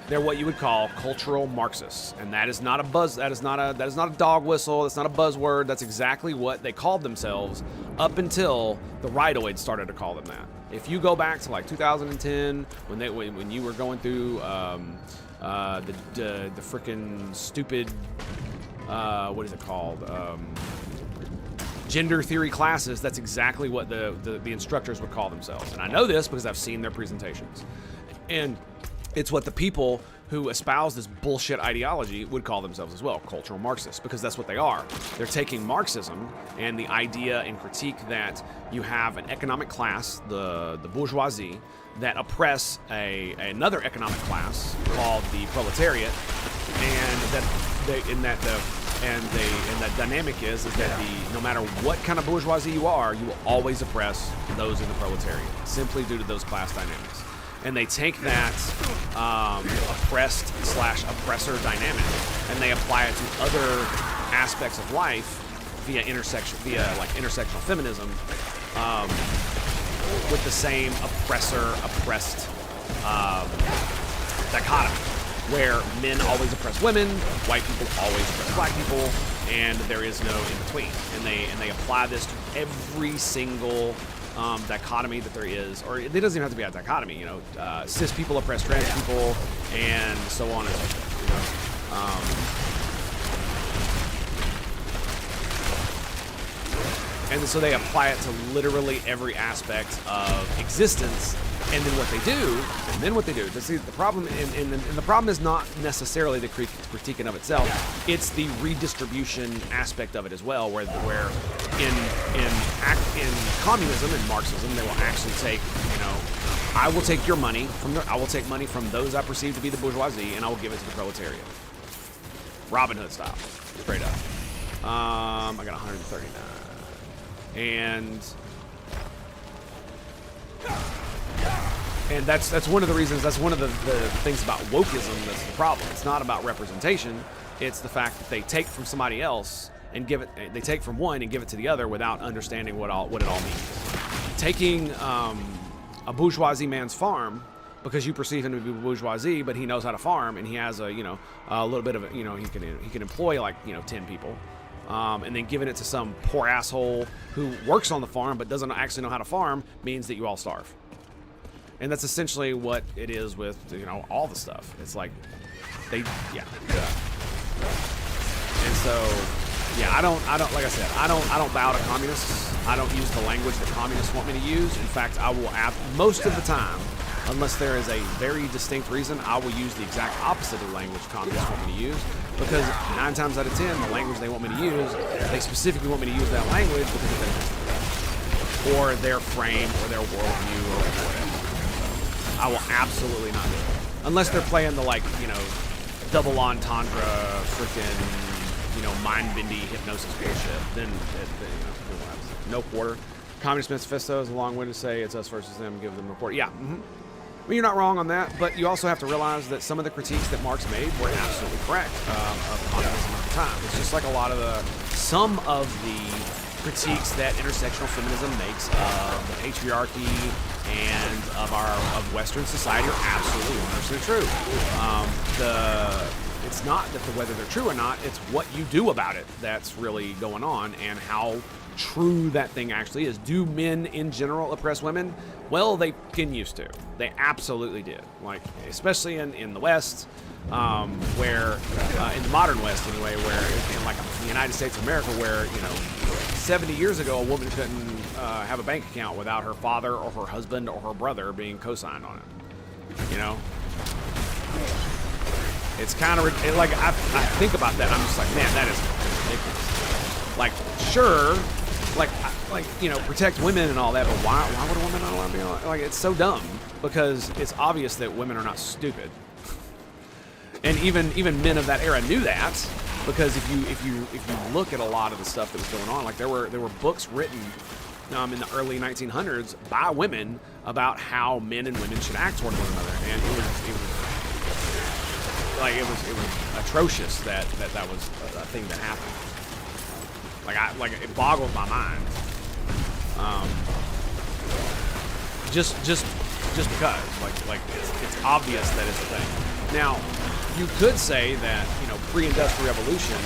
They're what you would call cultural Marxists, and that is not a buzz. That is not a dog whistle. That's not a buzzword. That's exactly what they called themselves up until the rightoids started to call them that. If you go back to like 2010, when you were going through the freaking stupid what is it called? Gender theory classes. That's exactly what the instructors would call themselves, and I know this because I've seen their presentations, and it's what the people who espouse this bullshit ideology would call themselves as well, cultural Marxists, because that's what they are. They're taking Marxism and the idea and critique that you have an economic class, the bourgeoisie, that oppress another economic class called the proletariat, and that dynamic is that no matter what kind of bourgeoisie you are, you will always oppress those in the proletariat, simply due to those class dynamics. And they take that oppressed/oppressor dynamic and they apply it to other aspects of life via intersectional feminism, with the same oppressed dichotomy, where men always oppress women, white people always oppress black people, and there is no in between. And they apply this to every single dichotomy that there is, or it doesn't even have to be a dichotomy, you know, cis people oppress trans people, and so on and so forth, you know. And so they apply it to literally every aspect of existence, and then what they do, see, the problem, and the problem is not necessarily the critique in of itself, it's the redistribution aspect of it as well, where in communism and Marxism, they will actually take, you know, I will take your money I will take money from those I perceive to be the bourgeoisie, and I will give it to the proletariat. Robin Hood style, straight up. I got 139. And And that's one of the reasons, that's one of the things about wokeism that's the problem. It's not about representation. It's the fact that they take from somebody else and give it, they take from one and give it to the other without understanding what it all means. Taking a bourgeoisie man's farm because you perceive him to be bourgeoisie, but he knows how to farm and he has a, you know, a little bit of a, you know, he can employ like, you know, 10 people. And then giving it to some poor asshole who works on the farm but doesn't actually know how to farm means that you all starve. And that's essentially what it is with, you know, all the stuff. It's like they, yeah. And so, yeah, I don't, like I said, I don't bow to communists. I don't use the language that communists want me to use. In fact, I will, most of the time, unless there is a very distinct reason, I will use the exact opposite of the language communists want me to use. Because 9 times out of 10, the language they want me to use, they specifically want me to use that language because it benefits them. Or their frame, or their worldview, or whatever. I will absolutely not do it. Unless they're playing the, like, you know, double entendre, freaking, you know, mind-bendy hypnosis bullshit. Then, you know, no quarter. Communist Manifesto is a long way to say it's us versus them, give them a quarter. Yeah, Well, you're not wrong on that, but you also have to realize that some of the critiques that Marx made were absolutely correct of communism at the time. It's just like a lot of some of the critiques that intersectional feminism makes of the patriarchy and of Western society are absolutely 100% true. It's not that whether they're true or not, it's what you do about it that's really going on and how true that thing actually is. Do men in general oppress women? Well, they can used to. They absolutely did. Like, especially in the West, where, in the modern West anyway, where in like the United States of America, where, you know, 70 years ago, a woman couldn't have a bank account without her father or her husband or her brother being co-signed on it. You know? It's kind of, like, I think about that, I'm just like, man, that is ridiculous. Like, sure, like, you know, protect women and all that, but why would a woman not want to be like, it's so dumb, because it's obvious that women are not stupid. And even men of that era knew that, because if you look at a lot of the stuff that was going on, like there were books written in the early 1900s by women about how men and women should act toward one another, and it was atrocious that was a thing that happened. Like it boggles my mind. Just because like it's obvious that it's a thing. Now, you could say that, you know, pre-industrial revolution,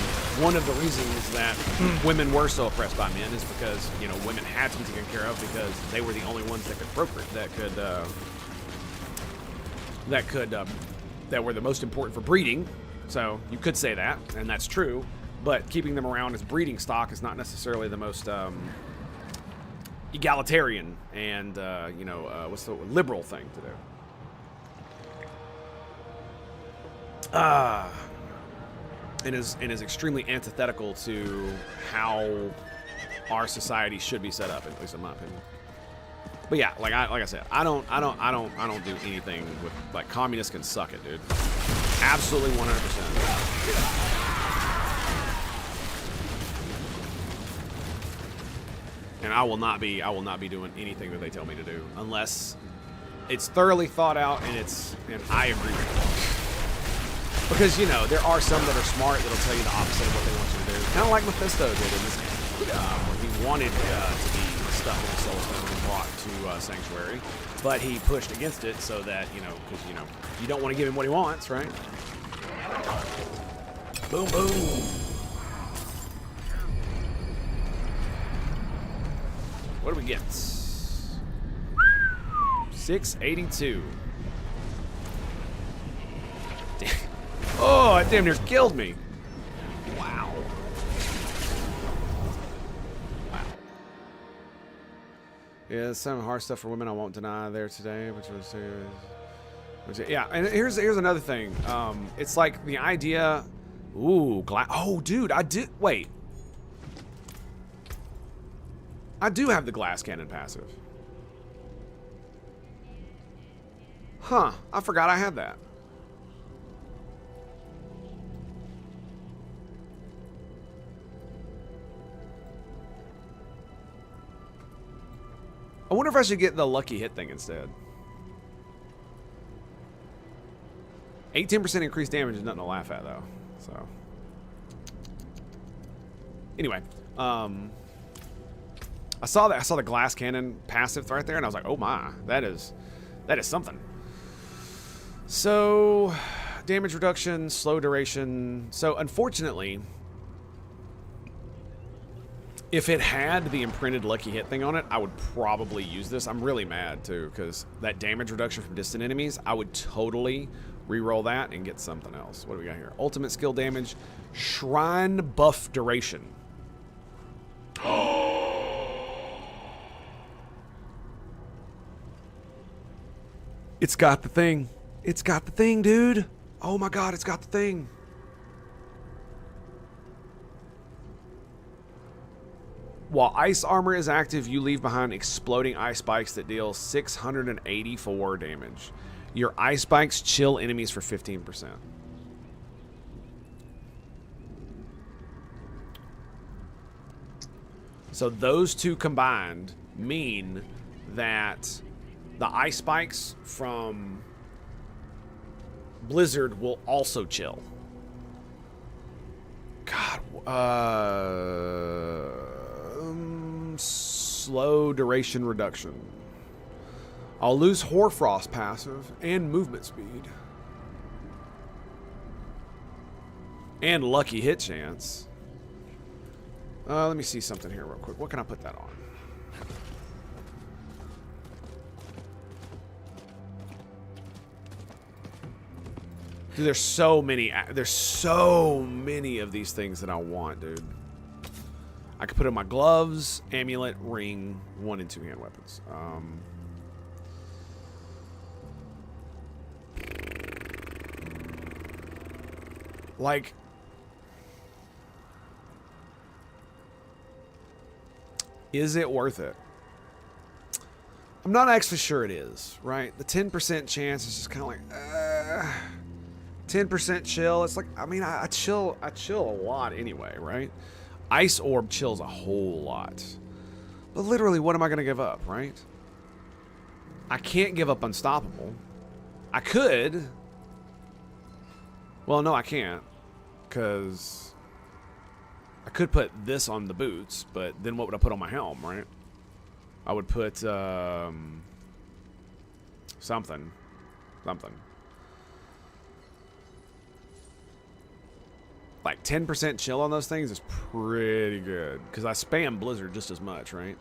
one of the reasons that women were so oppressed by men is because, you know, women had to be taken care of because they were the only ones that could procreate, that were the most important for breeding. So you could say that, and that's true. But keeping them around as breeding stock is not necessarily the most egalitarian and what's the liberal thing to do. And is extremely antithetical to how our society should be set up, at least in my opinion. But yeah, like I said, I don't do anything with, like, communists can suck it, dude. Absolutely 100%. And I will not be doing anything that they tell me to do unless it's thoroughly thought out and I agree with it. Because, you know, there are some that are smart that'll tell you the opposite of what they want you to do. Kind of like Mephisto did in this game. Where he wanted to be stuck in the soul stone and brought to Sanctuary, but he pushed against it so that, you know, because, you know, you don't want to give him what he wants, right? Boom, boom. What do we get? 682. Oh, it damn near killed me. Wow. Yeah, some hard stuff for women I won't deny there today, which was yeah, and here's another thing. It's like the idea. Ooh, oh, dude, I do have the glass cannon passive. Huh, I forgot I had that. I wonder if I should get the lucky hit thing instead. 18% increased damage is nothing to laugh at, though. So, anyway, I saw that. I saw the glass cannon passive right there, and I was like, "Oh my, that is something." So, damage reduction, slow duration. So, unfortunately, if it had the imprinted lucky hit thing on it, I would probably use this. I'm really mad too, because that damage reduction from distant enemies, I would totally re-roll that and get something else. What do we got here? Ultimate skill damage, shrine buff duration. It's got the thing. It's got the thing, dude. Oh my god, it's got the thing. While ice armor is active, you leave behind exploding ice spikes that deal 684 damage. Your ice spikes chill enemies for 15%. So those two combined mean that the ice spikes from Blizzard will also chill. God, slow duration reduction. I'll lose Hoarfrost passive and movement speed. And lucky hit chance. Let me see something here real quick. What can I put that on? Dude, there's so many of these things that I want, dude. I could put in my gloves, amulet, ring, 1 and 2 hand weapons. Like, is it worth it? I'm not actually sure it is, right? The 10% chance is just kind of like, 10% chill. It's like, I mean, I chill a lot anyway, right? Ice orb chills a whole lot. But literally, what am I going to give up, right? I can't give up unstoppable. I could. Well, no, I can't. Because I could put this on the boots, but then what would I put on my helm, right? I would put something. Like 10% chill on those things is pretty good. Because I spam Blizzard just as much, right?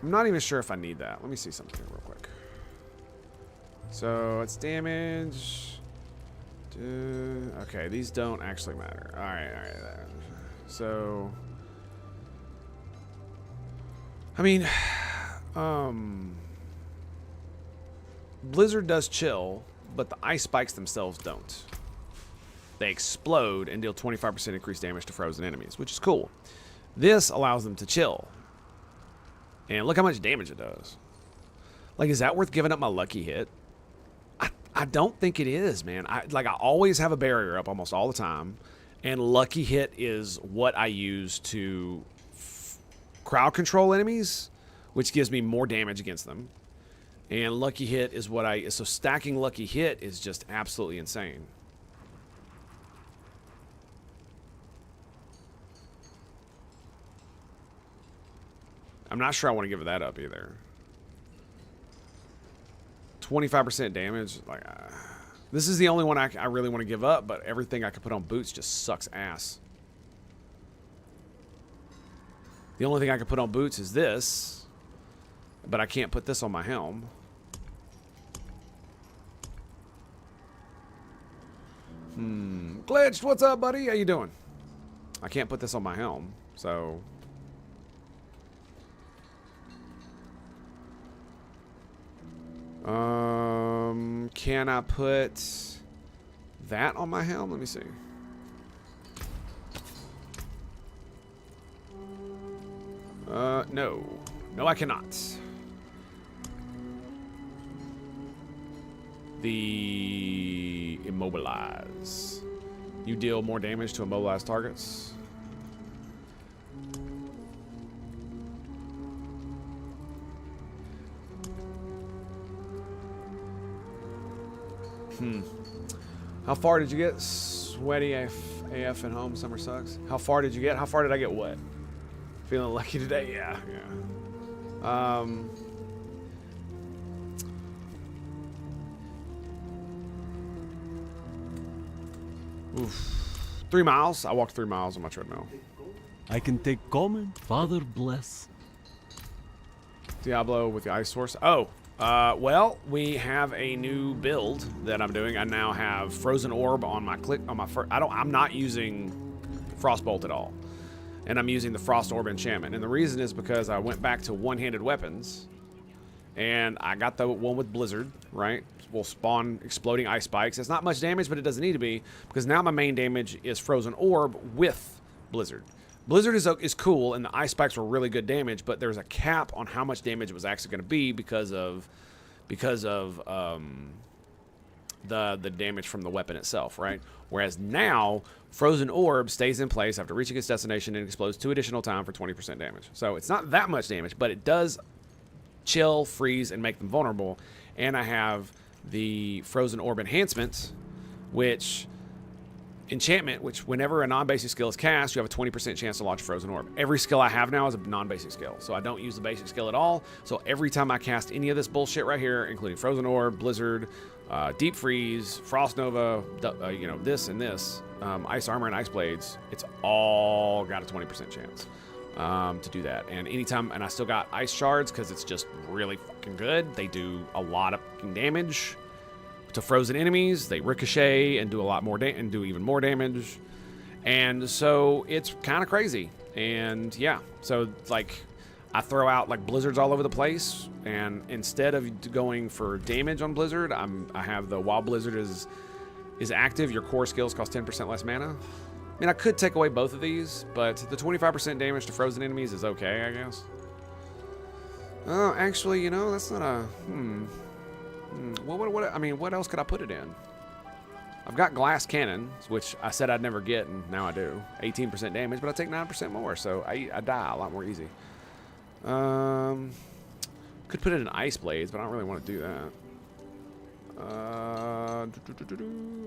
I'm not even sure if I need that. Let me see something here real quick. So it's damage. Okay, these don't actually matter. All right. So, I mean, Blizzard does chill, but the ice spikes themselves don't. They explode and deal 25% increased damage to frozen enemies, which is cool. This allows them to chill. And look how much damage it does. Like, is that worth giving up my lucky hit? I don't think it is, man. I always have a barrier up almost all the time. And lucky hit is what I use to crowd control enemies, which gives me more damage against them. And lucky hit is what so stacking lucky hit is just absolutely insane. I'm not sure I want to give that up either. 25% damage. Like, this is the only one I really want to give up, but everything I can put on boots just sucks ass. The only thing I can put on boots is this, but I can't put this on my helm. Glitched, what's up, buddy? How you doing? I can't put this on my helm, so... can I put that on my helm? Let me see. No. No, I cannot. the immobilize. You deal more damage to immobilized targets. How far did you get? Sweaty AF at home. Summer sucks. How far did you get? How far did I get? What? Feeling lucky today? Yeah. Oof. 3 miles. I walked 3 miles on my treadmill. I can take comment. Father bless. Diablo with the ice source. Oh, well, we have a new build that I'm doing. I now have Frozen Orb on my I'm not using Frostbolt at all. And I'm using the Frost Orb enchantment. And the reason is because I went back to one-handed weapons. And I got the one with Blizzard, right? Will spawn exploding ice spikes. It's not much damage, but it doesn't need to be. Because now my main damage is Frozen Orb with Blizzard. Blizzard is cool, and the ice spikes were really good damage, but there's a cap on how much damage it was actually going to be because of the damage from the weapon itself, right? Whereas now, Frozen Orb stays in place after reaching its destination and explodes 2 additional times for 20% damage. So it's not that much damage, but it does chill, freeze, and make them vulnerable. And I have the Frozen Orb enhancement, which whenever a non-basic skill is cast, you have a 20% chance to launch a Frozen Orb. Every skill I have now is a non-basic skill, so I don't use the basic skill at all. So every time I cast any of this bullshit right here, including Frozen Orb, Blizzard, Deep Freeze, Frost Nova, this and this, Ice Armor and Ice Blades, it's all got a 20% chance to do that. And anytime, and I still got Ice Shards because it's just really fucking good. They do a lot of fucking damage to frozen enemies. They ricochet and do a lot more and do even more damage. And so it's kind of crazy. And yeah, so like I throw out like blizzards all over the place, and instead of going for damage on Blizzard, I have the while Blizzard is active, your core skills cost 10% less mana. I mean, I could take away both of these, but the 25% damage to frozen enemies is okay, I guess. Oh, actually, that's not a what else could I put it in? I've got glass cannons, which I said I'd never get, and now I do. 18% damage, but I take 9% more, so I die a lot more easy. Could put it in ice blades, but I don't really want to do that.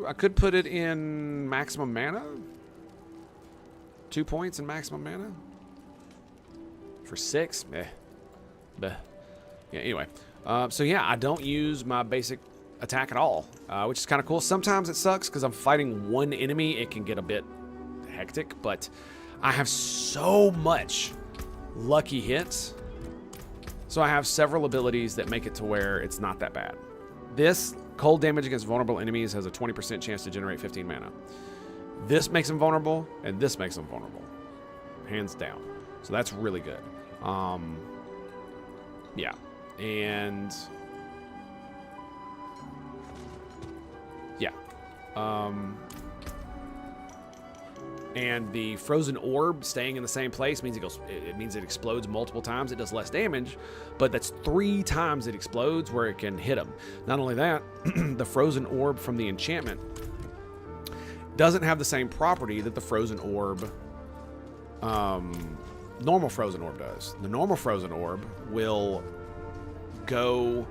I could put it in maximum mana. 2 points in maximum mana. For 6? Meh. Bleh. Yeah, anyway. So yeah, I don't use my basic attack at all, which is kind of cool. Sometimes it sucks because I'm fighting one enemy. It can get a bit hectic, but I have so much lucky hits. So I have several abilities that make it to where it's not that bad. This, cold damage against vulnerable enemies, has a 20% chance to generate 15 mana. This makes them vulnerable, and this makes them vulnerable. Hands down. So that's really good. Yeah. And yeah, and the frozen orb staying in the same place means it means it explodes multiple times. It does less damage, but that's 3 times it explodes where it can hit them. Not only that, the frozen orb from the enchantment doesn't have the same property that the frozen orb, normal frozen orb does. The normal frozen orb will go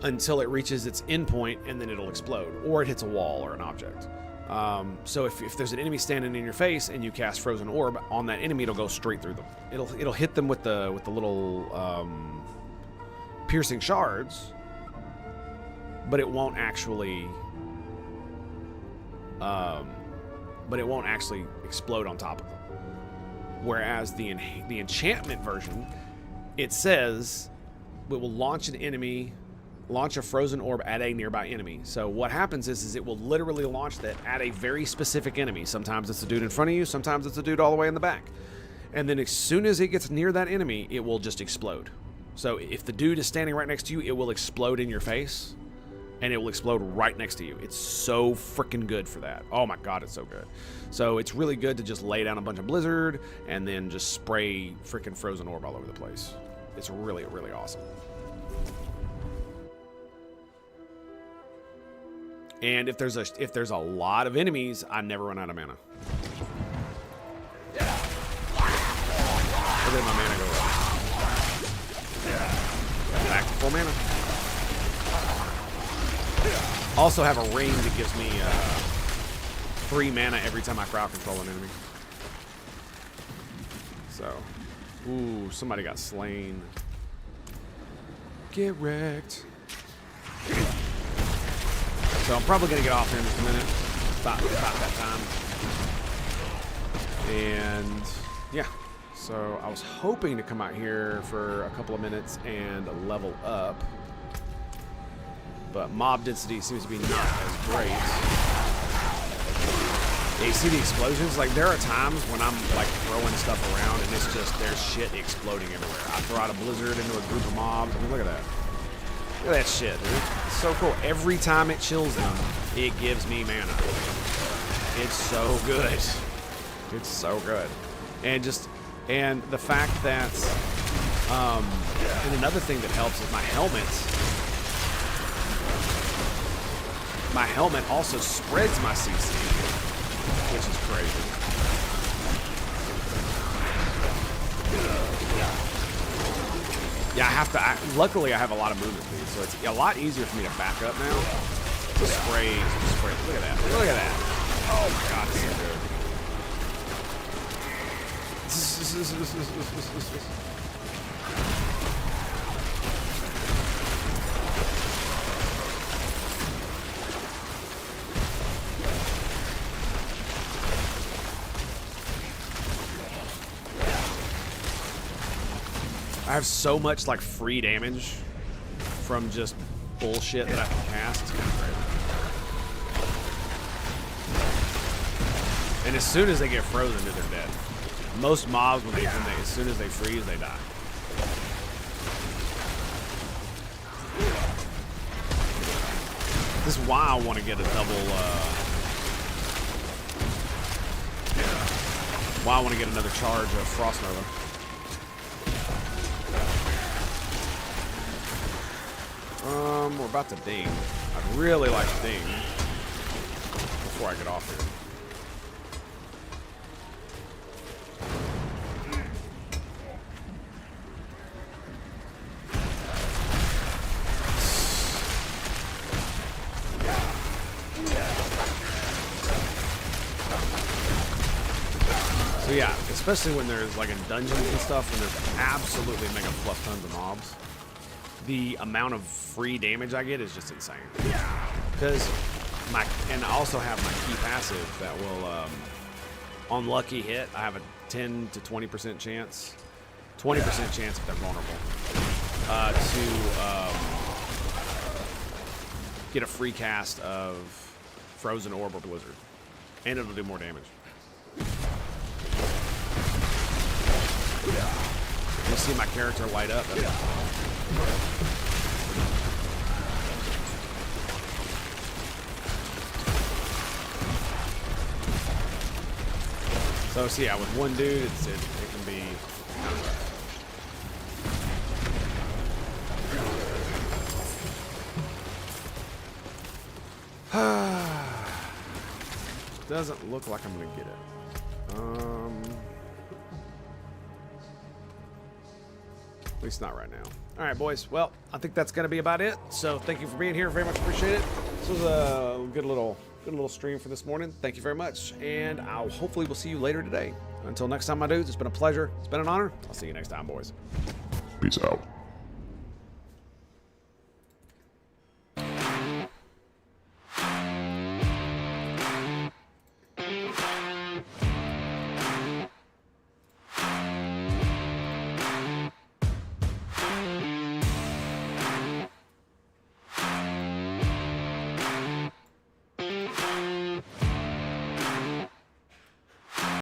until it reaches its endpoint, and then it'll explode, or it hits a wall or an object. So if there's an enemy standing in your face and you cast Frozen Orb on that enemy, it'll go straight through them. It'll hit them with the little piercing shards, but it won't actually explode on top of them. Whereas the enchantment version, it says it will launch a frozen orb at a nearby enemy. So what happens is it will literally launch that at a very specific enemy. Sometimes it's the dude in front of you, sometimes it's the dude all the way in the back. And then as soon as it gets near that enemy, it will just explode. So if the dude is standing right next to you, it will explode in your face, and it will explode right next to you. It's so freaking good for that. Oh my god, it's so good. So it's really good to just lay down a bunch of blizzard and then just spray freaking frozen orb all over the place. It's really, really awesome. And if there's a lot of enemies, I never run out of mana. Look at my mana go up. Back to full mana. Also have a ring that gives me 3 mana every time I crowd control an enemy. So, ooh, somebody got slain. Get wrecked. So I'm probably gonna get off here in just a minute. About that time. And yeah. So I was hoping to come out here for a couple of minutes and level up. But mob density seems to be not as great. Yeah, you see the explosions? Like, there are times when I'm, like, throwing stuff around and it's just, there's shit exploding everywhere. I throw out a blizzard into a group of mobs. I mean, look at that. Look at that shit, dude. It's so cool. Every time it chills them, it gives me mana. It's so good. It's so good. And the fact that, and another thing that helps is my helmet. My helmet also spreads my CC, which is crazy. Yeah, luckily I have a lot of movement speed, so it's a lot easier for me to back up now. The spray. Look at that. Look at that. Oh my god, it's so good. I have so much like free damage from just bullshit that I can cast. It's kind of crazy. And as soon as they get frozen, they're dead. Most mobs, as soon as they freeze, they die. This is why I want to get a double. Why I want to get another charge of Frost Nova. We're about to ding. I'd really like to ding before I get off here. So yeah, especially when there's like in dungeons and stuff, when there's absolutely mega fluff tons of mobs. The amount of free damage I get is just insane. Because and I also have my key passive that will, on lucky hit, I have a 10 to 20% chance, 20% chance if they're vulnerable, to get a free cast of Frozen Orb or Blizzard, and it'll do more damage. You see my character light up. So yeah, with one dude, it can be. Doesn't look like I'm gonna get it. At least not right now. All right, boys. Well, I think that's gonna be about it. So thank you for being here. Very much appreciate it. This was a good little stream for this morning. Thank you very much, and I'll hopefully will see you later today. Until next time, my dudes. It's been a pleasure. It's been an honor. I'll see you next time, boys. Peace out.